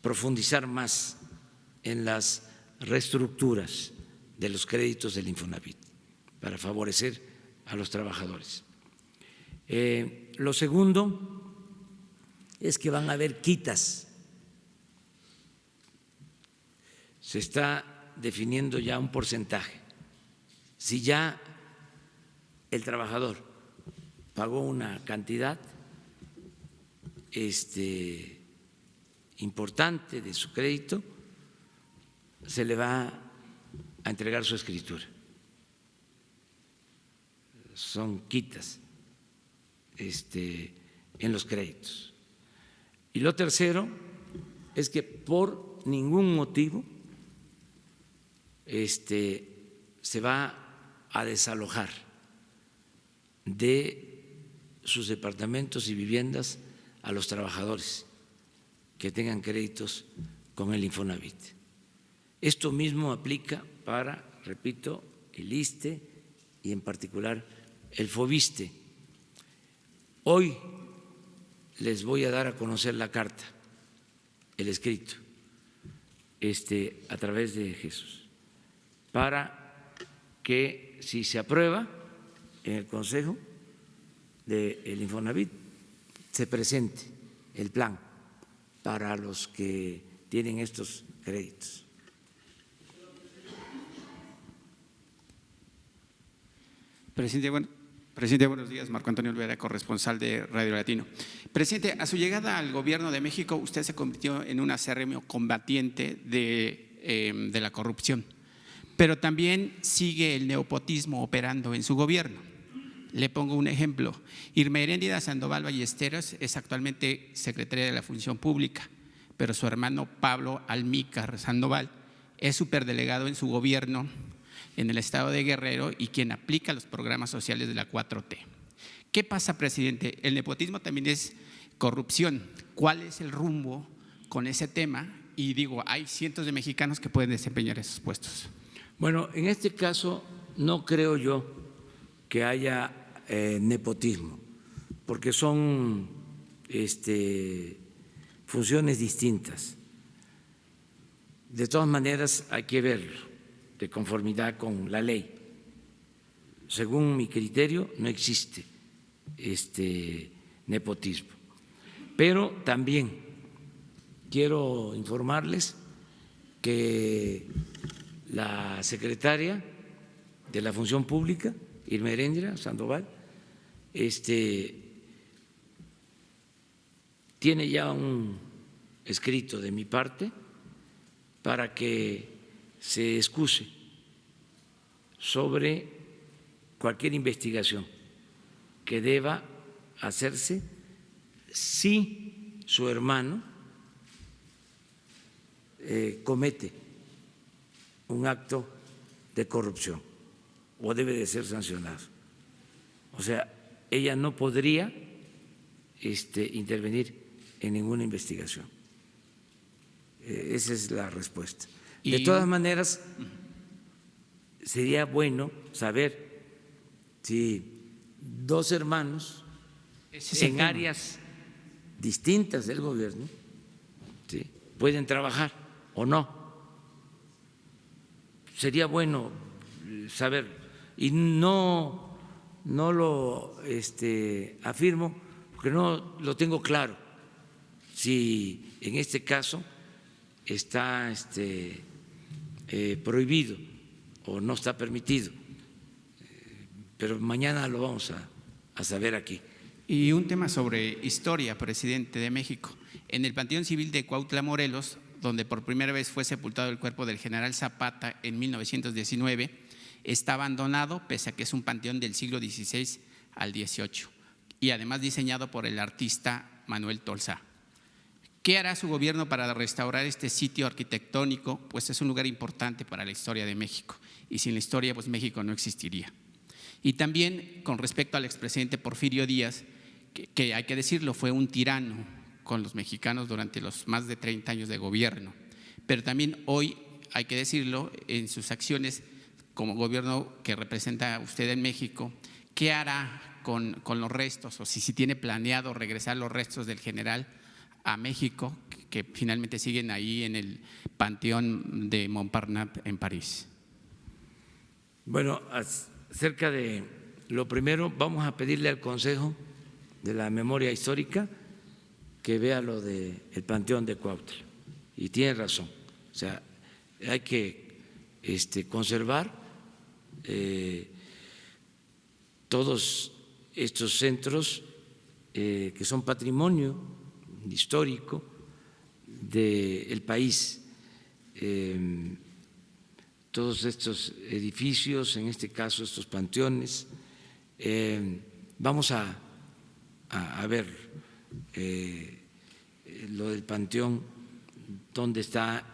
profundizar más en las reestructuras de los créditos del Infonavit para favorecer a los trabajadores. Lo segundo es que van a haber quitas. Se está definiendo ya un porcentaje. Si ya el trabajador pagó una cantidad importante de su crédito, se le va a entregar su escritura. Son quitas en los créditos. Y lo tercero es que por ningún motivo se va a desalojar de sus departamentos y viviendas a los trabajadores que tengan créditos con el Infonavit. Esto mismo aplica para, repito, el ISSSTE y en particular el FOBISTE. Hoy les voy a dar a conocer la carta, el escrito, a través de Jesús, para que si se aprueba en el Consejo del Infonavit, se presente el plan para los que tienen estos créditos. Presidente, buenos días. Marco Antonio Olvera, corresponsal de Radio Latino. Presidente, a su llegada al Gobierno de México, usted se convirtió en un acérrimo combatiente de la corrupción, pero también sigue el nepotismo operando en su gobierno. Le pongo un ejemplo. Irma Heréndira Sandoval Ballesteros es actualmente secretaria de la Función Pública, pero su hermano Pablo Almícar Sandoval es superdelegado en su gobierno en el estado de Guerrero y quien aplica los programas sociales de la 4T. ¿Qué pasa, presidente? El nepotismo también es corrupción. ¿Cuál es el rumbo con ese tema? Y digo, hay cientos de mexicanos que pueden desempeñar esos puestos. Bueno, en este caso no creo yo que haya nepotismo, porque son funciones distintas. De todas maneras, hay que verlo de conformidad con la ley. Según mi criterio, no existe nepotismo. Pero también quiero informarles que la secretaria de la Función Pública, Irma Heréndira Sandoval, tiene ya un escrito de mi parte para que se excuse sobre cualquier investigación que deba hacerse si su hermano comete un acto de corrupción o debe de ser sancionado. O sea, ella no podría intervenir en ninguna investigación. Esa es la respuesta. De todas maneras, sería bueno saber si 2 hermanos en áreas distintas del gobierno pueden trabajar o no. Sería bueno saber y no no lo afirmo porque no lo tengo claro si en este caso está prohibido o no está permitido, pero mañana lo vamos a saber aquí. Y un tema sobre historia, presidente de México. En el Panteón Civil de Cuautla, Morelos, donde por primera vez fue sepultado el cuerpo del general Zapata en 1919, está abandonado, pese a que es un panteón del siglo XVI al XVIII, y además diseñado por el artista Manuel Tolsá. ¿Qué hará su gobierno para restaurar este sitio arquitectónico? Pues es un lugar importante para la historia de México, y sin la historia, pues México no existiría. Y también con respecto al expresidente Porfirio Díaz, que hay que decirlo, fue un tirano con los mexicanos durante los más de 30 años de gobierno, pero también hoy, hay que decirlo, en sus acciones como gobierno que representa usted en México, ¿qué hará con los restos? O si tiene planeado regresar los restos del general a México, que finalmente siguen ahí en el Panteón de Montparnasse en París. Bueno, acerca de lo primero, vamos a pedirle al Consejo de la Memoria Histórica que vea lo del Panteón de Cuautla. Y tiene razón, o sea, hay que conservar todos estos centros que son patrimonio histórico del país, todos estos edificios, en este caso estos panteones. Vamos a ver lo del panteón donde está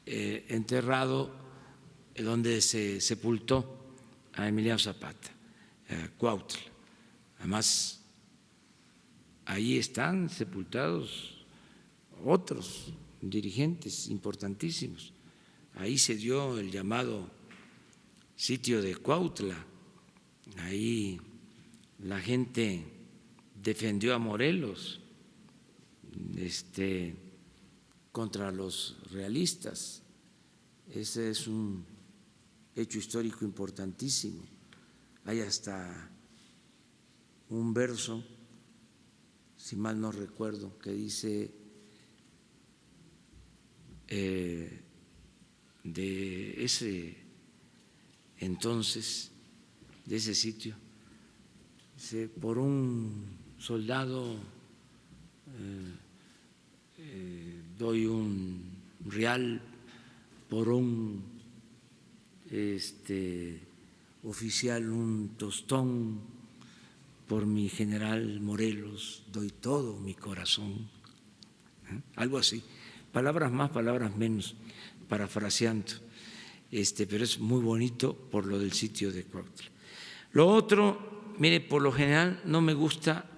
enterrado, donde se sepultó a Emiliano Zapata, Cuautla. Además, ahí están sepultados otros dirigentes importantísimos. Ahí se dio el llamado sitio de Cuautla, ahí la gente defendió a Morelos contra los realistas. Ese es un hecho histórico importantísimo. Hay hasta un verso, si mal no recuerdo, que dice de ese entonces, de ese sitio, dice: por un soldado doy un real, por un oficial un tostón, por mi general Morelos doy todo mi corazón. Algo así, palabras más, palabras menos, parafraseando, pero es muy bonito por lo del sitio de Cuautla. Lo otro, mire, por lo general no me gusta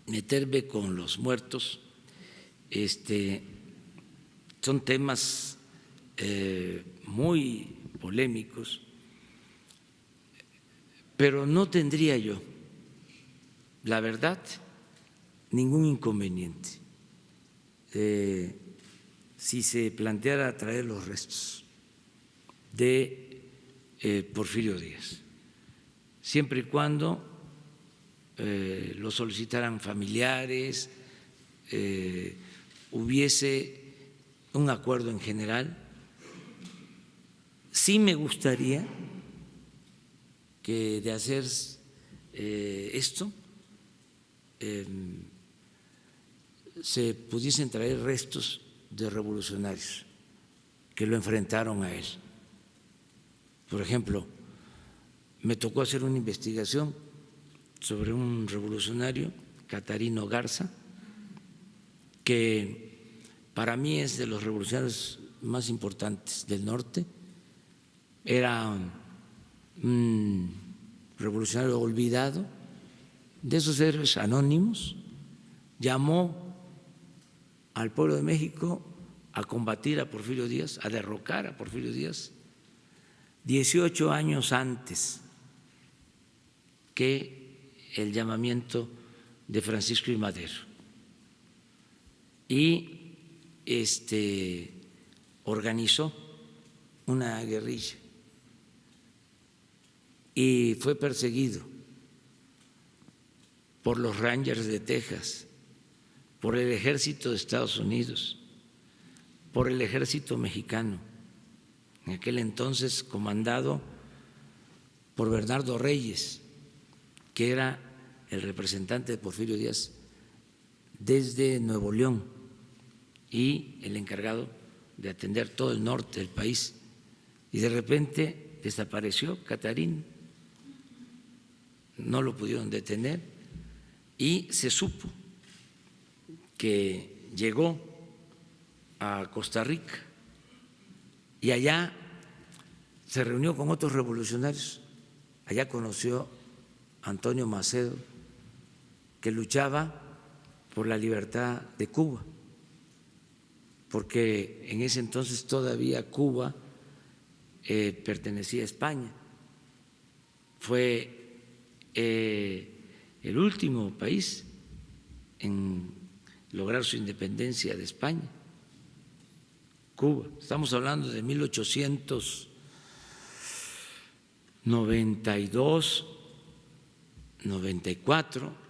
meterme con los muertos, son temas muy polémicos, pero no tendría yo, la verdad, ningún inconveniente si se planteara traer los restos de Porfirio Díaz, siempre y cuando lo solicitaran familiares, hubiese un acuerdo en general. Sí me gustaría que de hacer esto se pudiesen traer restos de revolucionarios que lo enfrentaron a él. Por ejemplo, me tocó hacer una investigación sobre un revolucionario, Catarino Garza, que para mí es de los revolucionarios más importantes del norte. Era un revolucionario olvidado, de esos héroes anónimos. Llamó al pueblo de México a combatir a Porfirio Díaz, a derrocar a Porfirio Díaz, 18 años antes que el llamamiento de Francisco I. Madero. Y organizó una guerrilla y fue perseguido por los Rangers de Texas, por el ejército de Estados Unidos, por el ejército mexicano, en aquel entonces comandado por Bernardo Reyes, que era el representante de Porfirio Díaz desde Nuevo León y el encargado de atender todo el norte del país. Y de repente desapareció Catarino, no lo pudieron detener y se supo que llegó a Costa Rica y allá se reunió con otros revolucionarios. Allá conoció a Antonio Macedo, que luchaba por la libertad de Cuba, porque en ese entonces todavía Cuba pertenecía a España. Fue el último país en lograr su independencia de España, Cuba. Estamos hablando de 1892, 94.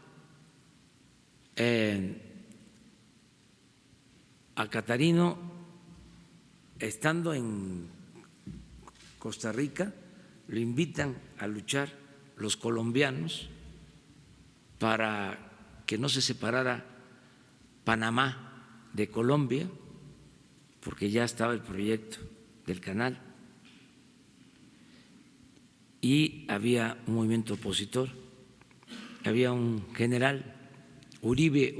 A Catarino, estando en Costa Rica, lo invitan a luchar los colombianos para que no se separara Panamá de Colombia, porque ya estaba el proyecto del canal y había un movimiento opositor, había un general, Uribe,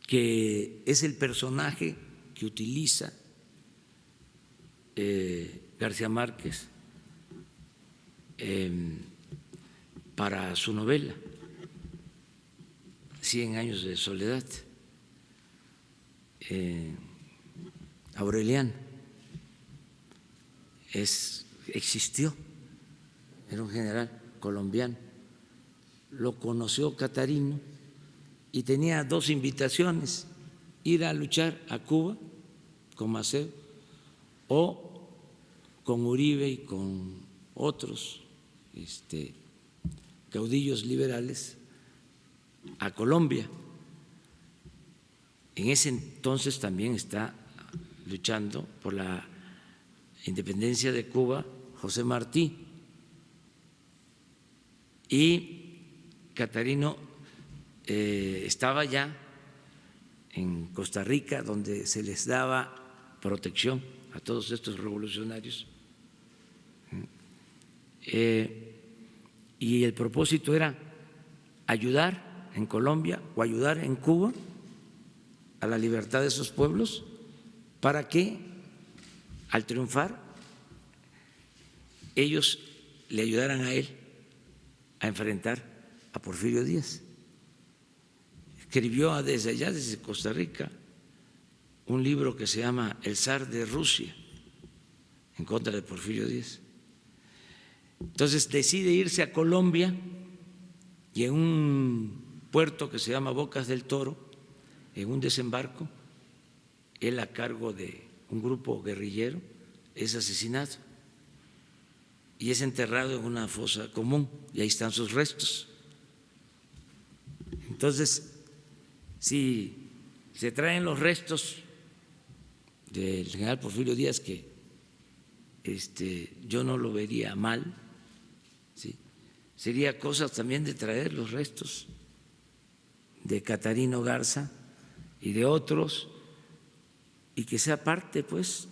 que es el personaje que utiliza García Márquez para su novela 100 años de soledad. Aureliano existió, era un general colombiano, lo conoció Catarino y tenía dos invitaciones: ir a luchar a Cuba con Macedo o con Uribe y con otros caudillos liberales a Colombia. En ese entonces también está luchando por la independencia de Cuba José Martí, y Catarino estaba ya en Costa Rica, donde se les daba protección a todos estos revolucionarios, y el propósito era ayudar en Colombia o ayudar en Cuba a la libertad de esos pueblos, para que al triunfar ellos le ayudaran a él a enfrentar a Porfirio Díaz. Escribió desde allá, desde Costa Rica, un libro que se llama El zar de Rusia, en contra de Porfirio Díaz. Entonces decide irse a Colombia y en un puerto que se llama Bocas del Toro, en un desembarco, él a cargo de un grupo guerrillero es asesinado y es enterrado en una fosa común, y ahí están sus restos. Entonces, si se traen los restos del general Porfirio Díaz, que yo no lo vería mal, ¿sí? Sería cosa también de traer los restos de Catarino Garza y de otros, y que sea parte pues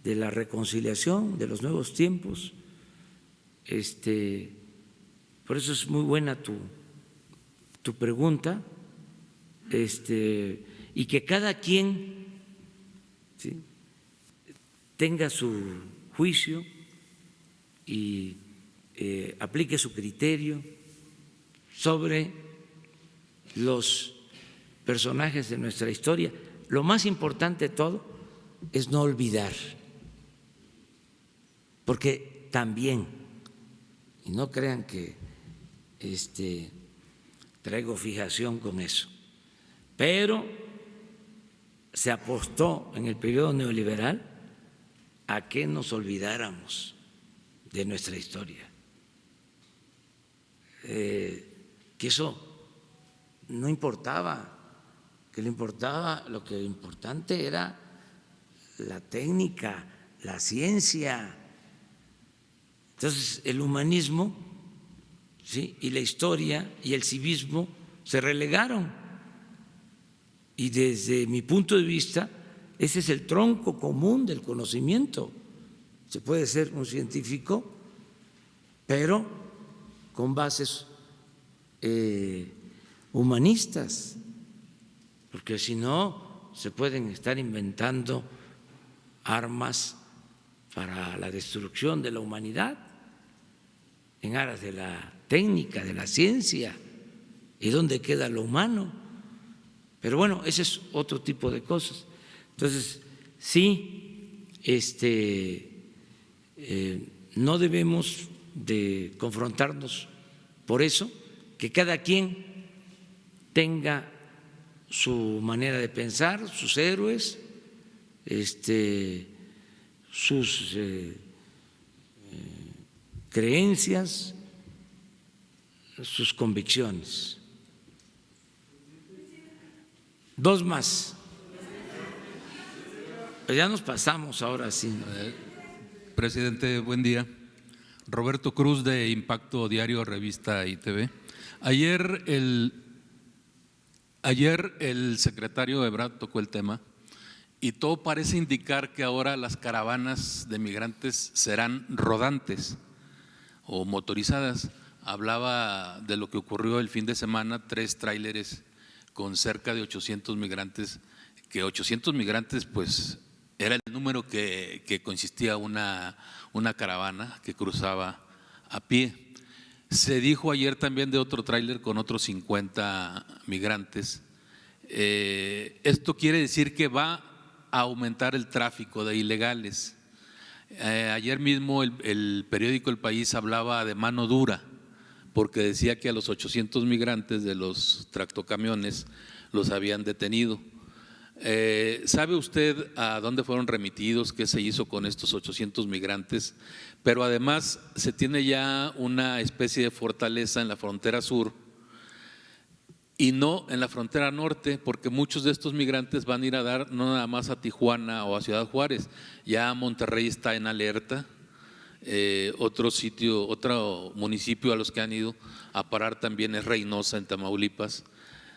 de la reconciliación de los nuevos tiempos. Por eso es muy buena tu pregunta, y que cada quien, ¿sí?, tenga su juicio y aplique su criterio sobre los personajes de nuestra historia. Lo más importante de todo es no olvidar, porque también, y no crean que traigo fijación con eso, pero se apostó en el periodo neoliberal a que nos olvidáramos de nuestra historia. Que eso no importaba, que lo que importante era la técnica, la ciencia. Entonces, el humanismo, ¿sí?, y la historia y el civismo se relegaron. Y desde mi punto de vista, ese es el tronco común del conocimiento. Se puede ser un científico, pero con bases humanistas, porque si no se pueden estar inventando armas para la destrucción de la humanidad en aras de la técnica, de la ciencia. ¿Y dónde queda lo humano? Pero bueno, ese es otro tipo de cosas. Entonces, sí, no debemos de confrontarnos por eso, que cada quien tenga su manera de pensar, sus héroes, sus creencias, sus convicciones. Dos más. Pues ya nos pasamos ahora sí. Presidente, buen día. Roberto Cruz, de Impacto Diario, Revista y TV. Ayer el secretario Ebrard tocó el tema y todo parece indicar que ahora las caravanas de migrantes serán rodantes o motorizadas. Hablaba de lo que ocurrió el fin de semana, 3 tráileres con cerca de 800 migrantes, que 800 migrantes pues era el número que consistía una caravana que cruzaba a pie. Se dijo ayer también de otro tráiler con otros 50 migrantes. Esto quiere decir que va a aumentar el tráfico de ilegales. Ayer mismo el periódico El País hablaba de mano dura, porque decía que a los 800 migrantes de los tractocamiones los habían detenido. ¿Sabe usted a dónde fueron remitidos? ¿Qué se hizo con estos 800 migrantes? Pero además se tiene ya una especie de fortaleza en la frontera sur y no en la frontera norte, porque muchos de estos migrantes van a ir a dar no nada más a Tijuana o a Ciudad Juárez, ya Monterrey está en alerta. Otro municipio a los que han ido a parar también es Reynosa, en Tamaulipas.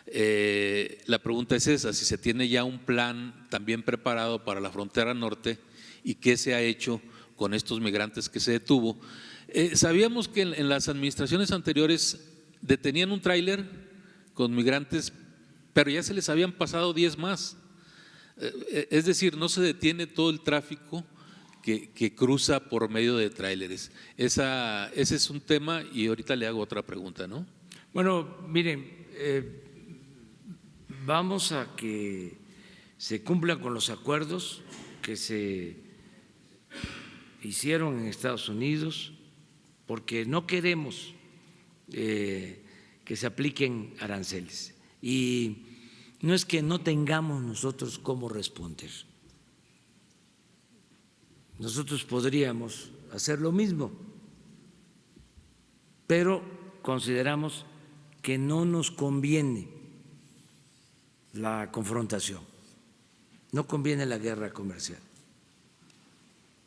La pregunta es esa, si se tiene ya un plan también preparado para la frontera norte y qué se ha hecho con estos migrantes que se detuvo. Sabíamos que en las administraciones anteriores detenían un tráiler con migrantes, pero ya se les habían pasado 10 más. Es decir, no se detiene todo el tráfico que cruza por medio de tráileres. Ese es un tema y ahorita le hago otra pregunta, ¿no? Bueno, miren, vamos a que se cumplan con los acuerdos que se hicieron en Estados Unidos, porque no queremos que se apliquen aranceles. Y no es que no tengamos nosotros cómo responder. Nosotros podríamos hacer lo mismo, pero consideramos que no nos conviene la confrontación, no conviene la guerra comercial.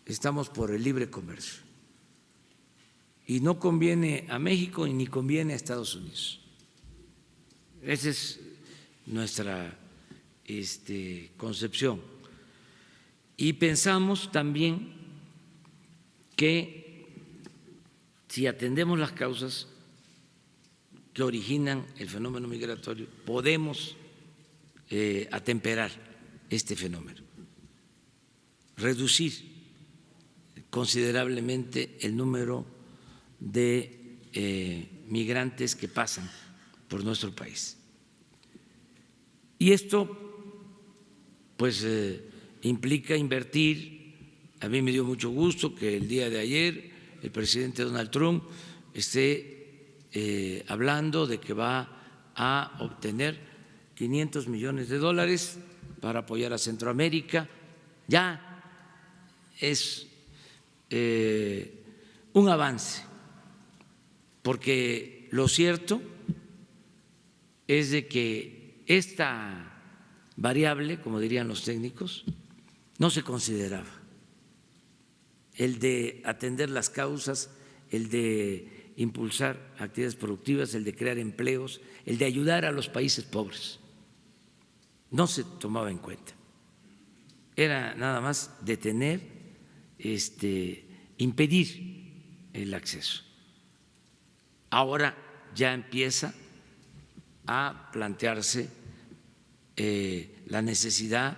Estamos por el libre comercio y no conviene a México y ni conviene a Estados Unidos. Esa es nuestra concepción. Y pensamos también que si atendemos las causas que originan el fenómeno migratorio, podemos atemperar este fenómeno, reducir considerablemente el número de migrantes que pasan por nuestro país. Y esto, pues, implica invertir. A mí me dio mucho gusto que el día de ayer el presidente Donald Trump esté hablando de que va a obtener $500 millones para apoyar a Centroamérica. Ya es un avance, porque lo cierto es de que esta variable, como dirían los técnicos, no se consideraba. El de atender las causas, el de impulsar actividades productivas, el de crear empleos, el de ayudar a los países pobres, no se tomaba en cuenta. Era nada más detener, impedir el acceso. Ahora ya empieza a plantearse la necesidad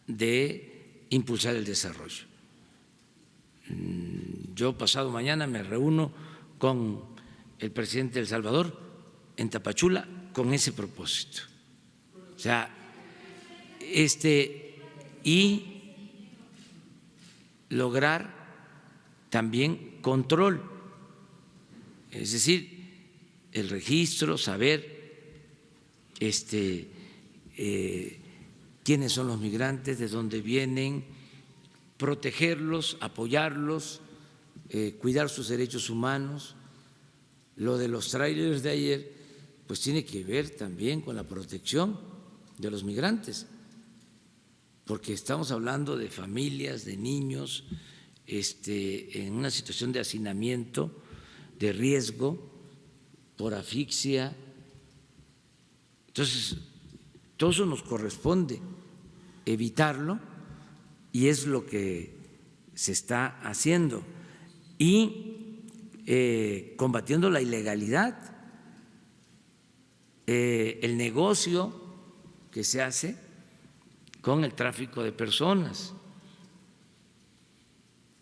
de impulsar el desarrollo. Yo pasado mañana me reúno con el presidente de El Salvador en Tapachula con ese propósito. O sea, y lograr también control, es decir, el registro, saber quiénes son los migrantes, de dónde vienen, protegerlos, apoyarlos, cuidar sus derechos humanos. Lo de los trailers de ayer, pues tiene que ver también con la protección de los migrantes, porque estamos hablando de familias, de niños, en una situación de hacinamiento, de riesgo por asfixia. Entonces, todo eso nos corresponde evitarlo y es lo que se está haciendo. Y combatiendo la ilegalidad, el negocio que se hace con el tráfico de personas.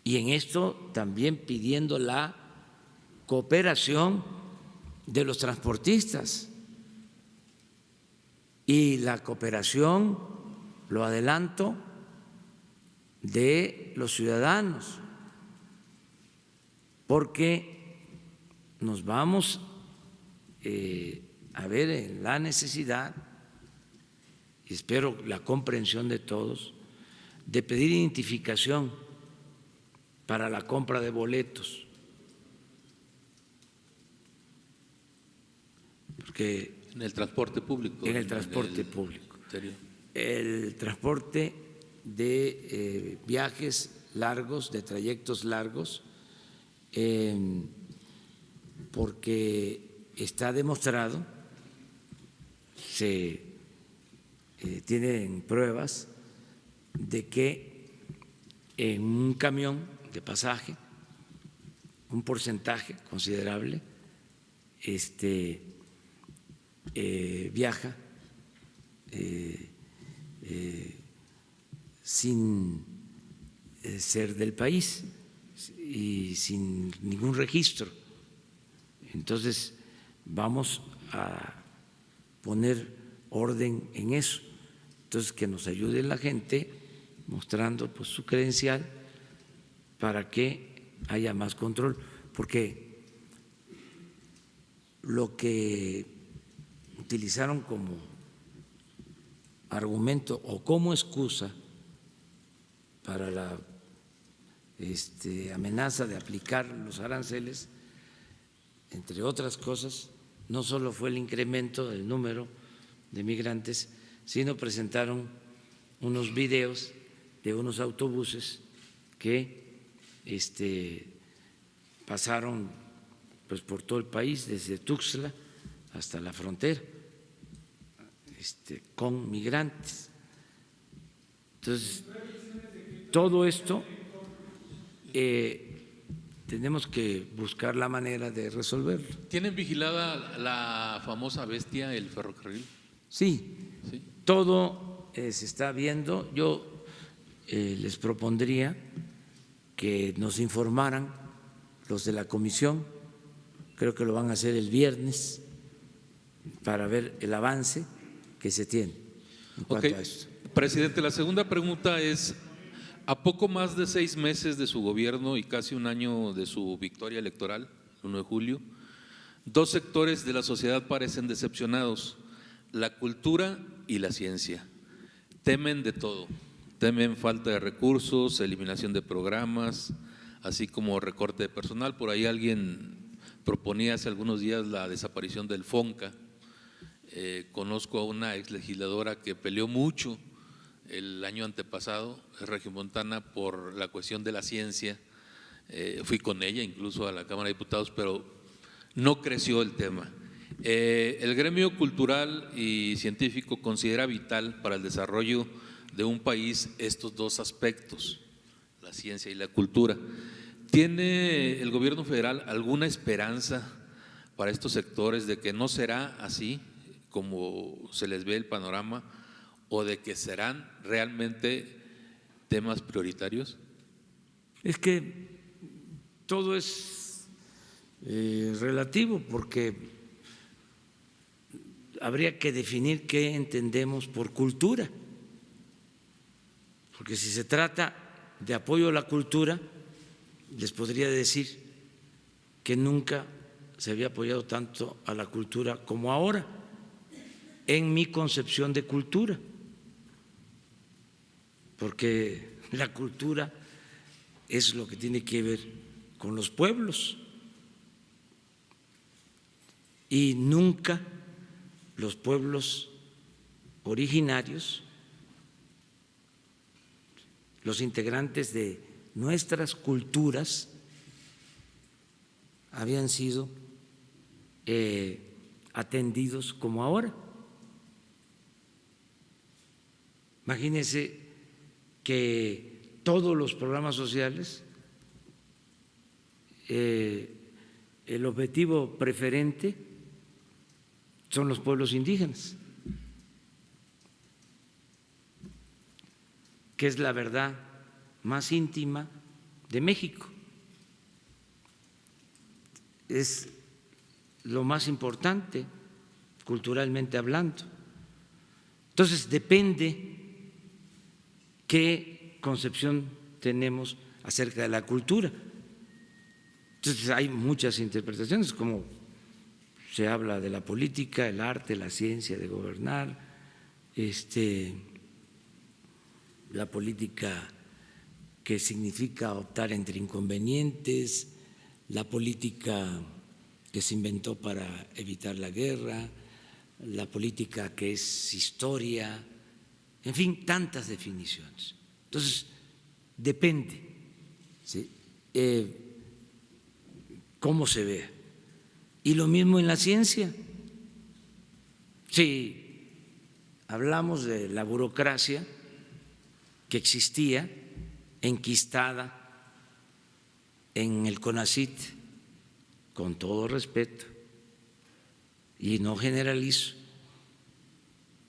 Y en esto también pidiendo la cooperación de los transportistas. Y la cooperación, lo adelanto, de los ciudadanos, porque nos vamos a ver en la necesidad, y espero la comprensión de todos, de pedir identificación para la compra de boletos, porque en el transporte público. En el transporte público. El transporte de viajes largos, de trayectos largos, porque está demostrado, se tienen pruebas de que en un camión de pasaje, un porcentaje considerable viaja sin ser del país y sin ningún registro. Entonces vamos a poner orden en eso. Entonces que nos ayude la gente mostrando pues su credencial para que haya más control, porque lo que utilizaron como argumento o como excusa para la amenaza de aplicar los aranceles, entre otras cosas, no solo fue el incremento del número de migrantes, sino presentaron unos videos de unos autobuses que pasaron pues por todo el país, desde Tuxtla hasta la frontera, con migrantes. Entonces, todo esto tenemos que buscar la manera de resolverlo. ¿Tienen vigilada la famosa bestia, el ferrocarril? Sí, ¿sí? Todo se está viendo. Yo les propondría que nos informaran los de la comisión, creo que lo van a hacer el viernes, para ver el avance que se tiene en cuanto a esto. Presidente, la segunda pregunta es: a poco más de 6 meses de su gobierno y casi un año de su victoria electoral, el 1 de julio, 2 sectores de la sociedad parecen decepcionados: la cultura y la ciencia. Temen de todo, temen falta de recursos, eliminación de programas, así como recorte de personal. Por ahí alguien proponía hace algunos días la desaparición del FONCA. Conozco a una exlegisladora que peleó mucho el año antepasado, es regiomontana, por la cuestión de la ciencia. Fui con ella incluso a la Cámara de Diputados, pero no creció el tema. El gremio cultural y científico considera vital para el desarrollo de un país estos dos aspectos, la ciencia y la cultura. ¿Tiene el gobierno federal alguna esperanza para estos sectores de que no será así como se les ve el panorama, o de que serán realmente temas prioritarios? Es que todo es relativo, porque habría que definir qué entendemos por cultura, porque si se trata de apoyo a la cultura, les podría decir que nunca se había apoyado tanto a la cultura como ahora, en mi concepción de cultura, porque la cultura es lo que tiene que ver con los pueblos, y nunca los pueblos originarios, los integrantes de nuestras culturas, habían sido atendidos como ahora. Imagínense que todos los programas sociales, el objetivo preferente son los pueblos indígenas, que es la verdad más íntima de México. Es lo más importante culturalmente hablando. Entonces depende qué concepción tenemos acerca de la cultura. Entonces hay muchas interpretaciones, como se habla de la política, el arte, la ciencia de gobernar, la política que significa optar entre inconvenientes, la política que se inventó para evitar la guerra, la política que es historia, en fin, tantas definiciones. Entonces, depende, ¿sí?, cómo se vea. Y lo mismo en la ciencia. Si hablamos de la burocracia que existía, enquistada en el CONACYT, con todo respeto, y no generalizo,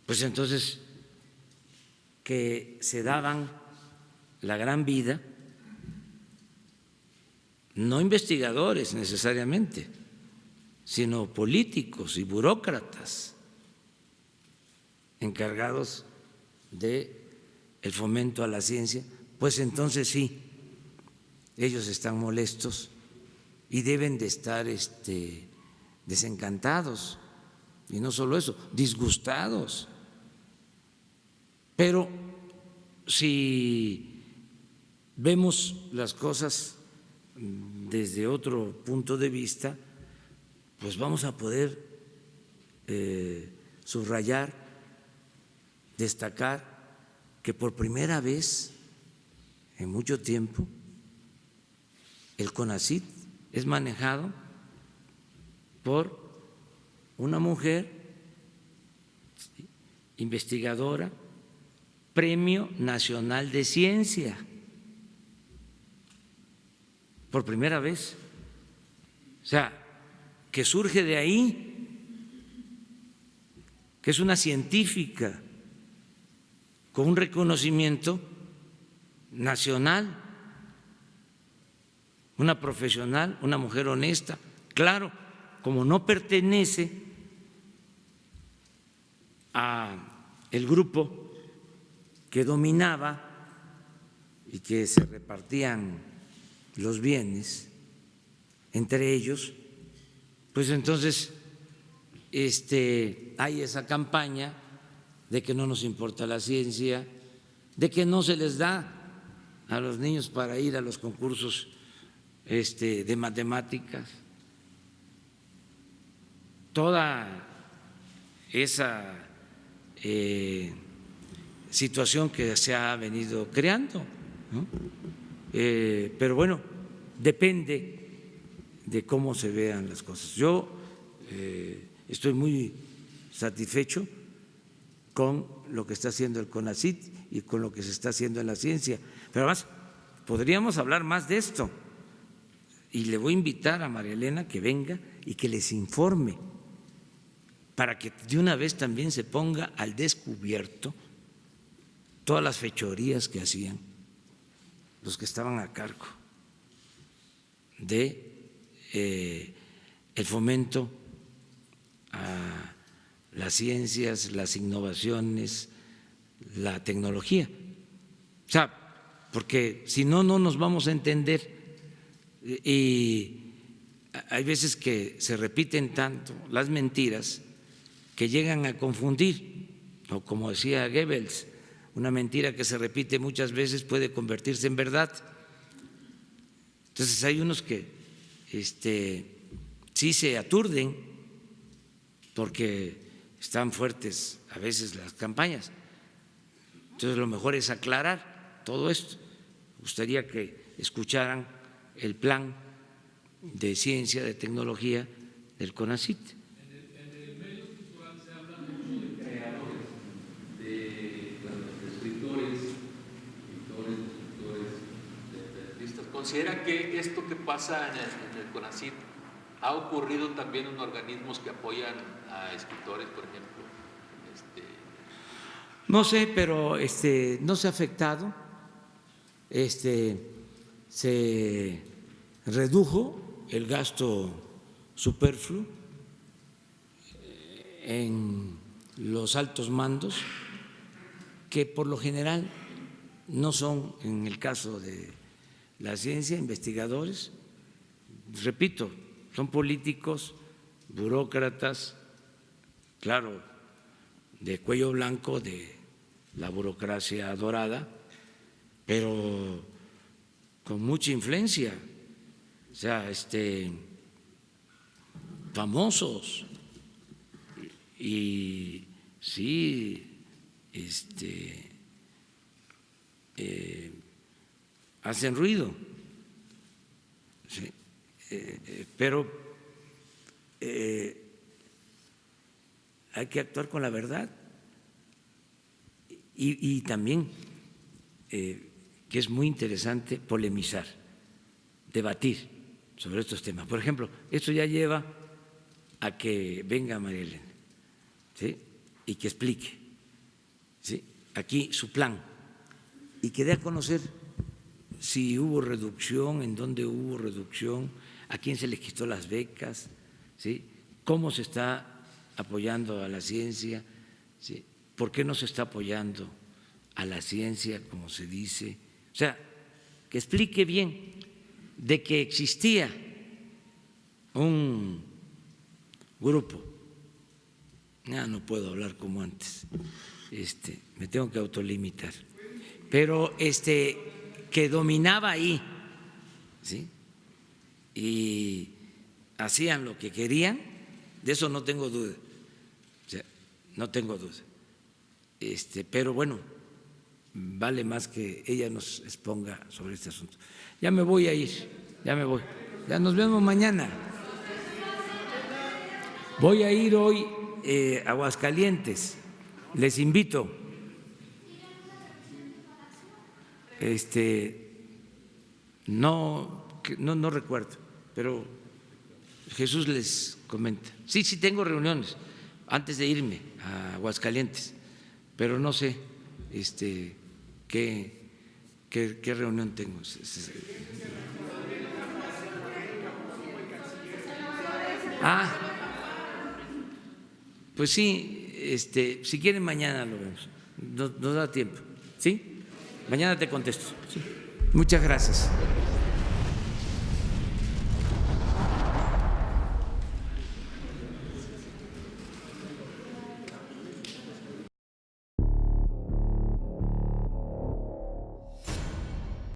pues entonces que se daban la gran vida, no investigadores necesariamente, sino políticos y burócratas encargados de el fomento a la ciencia, pues entonces sí, ellos están molestos y deben de estar desencantados, y no solo eso, disgustados. Pero si vemos las cosas desde otro punto de vista, pues vamos a poder subrayar, destacar que por primera vez en mucho tiempo el CONACYT es manejado por una mujer investigadora, Premio Nacional de Ciencia, por primera vez. O sea, que surge de ahí, que es una científica con un reconocimiento nacional, una profesional, una mujer honesta. Claro, como no pertenece a el grupo que dominaba y que se repartían los bienes entre ellos, pues entonces hay esa campaña de que no nos importa la ciencia, de que no se les da a los niños para ir a los concursos de matemáticas, toda esa situación que se ha venido creando, ¿no? Pero bueno, depende de cómo se vean las cosas. Yo estoy muy satisfecho con lo que está haciendo el CONACYT y con lo que se está haciendo en la ciencia, pero además podríamos hablar más de esto y le voy a invitar a María Elena que venga y que les informe para que de una vez también se ponga al descubierto todas las fechorías que hacían los que estaban a cargo de el fomento a las ciencias, las innovaciones, la tecnología. O sea, porque si no, no nos vamos a entender y hay veces que se repiten tanto las mentiras que llegan a confundir, o como decía Goebbels, una mentira que se repite muchas veces puede convertirse en verdad. Entonces hay unos que sí se aturden porque están fuertes a veces las campañas. Entonces lo mejor es aclarar todo esto. Me gustaría que escucharan el plan de ciencia, de tecnología del CONACYT. En el medio cultural se habla mucho de creadores, de escritores, pintores, escultores, de artistas. ¿Considera que esto que pasa en el CONACYT ha ocurrido también en organismos que apoyan a escritores, por ejemplo? No sé, pero no se ha afectado. Se redujo el gasto superfluo en los altos mandos, que por lo general no son, en el caso de la ciencia, investigadores, repito, son políticos, burócratas, claro, de cuello blanco, de la burocracia dorada, pero con mucha influencia, o sea, famosos y sí, hacen ruido, sí, pero hay que actuar con la verdad y también que es muy interesante polemizar, debatir sobre estos temas. Por ejemplo, esto ya lleva a que venga María Elena, ¿sí?, y que explique, ¿sí?, aquí su plan y que dé a conocer si hubo reducción, en dónde hubo reducción, a quién se les quitó las becas, ¿sí?, cómo se está apoyando a la ciencia, ¿sí?, por qué no se está apoyando a la ciencia, como se dice. O sea, que explique bien de que existía un grupo, ya no puedo hablar como antes, me tengo que autolimitar, pero que dominaba ahí, ¿sí?, y hacían lo que querían, de eso no tengo duda, o sea, no tengo duda, pero bueno, vale más que ella nos exponga sobre este asunto. Ya me voy a ir, ya me voy, ya nos vemos mañana. Voy a ir hoy a Aguascalientes, les invito. No recuerdo, pero Jesús les comenta. Sí, tengo reuniones antes de irme a Aguascalientes, pero no sé qué reunión tengo. Pues sí, si quieren mañana lo vemos, nos da tiempo, ¿sí? Mañana te contesto. Sí. Muchas gracias.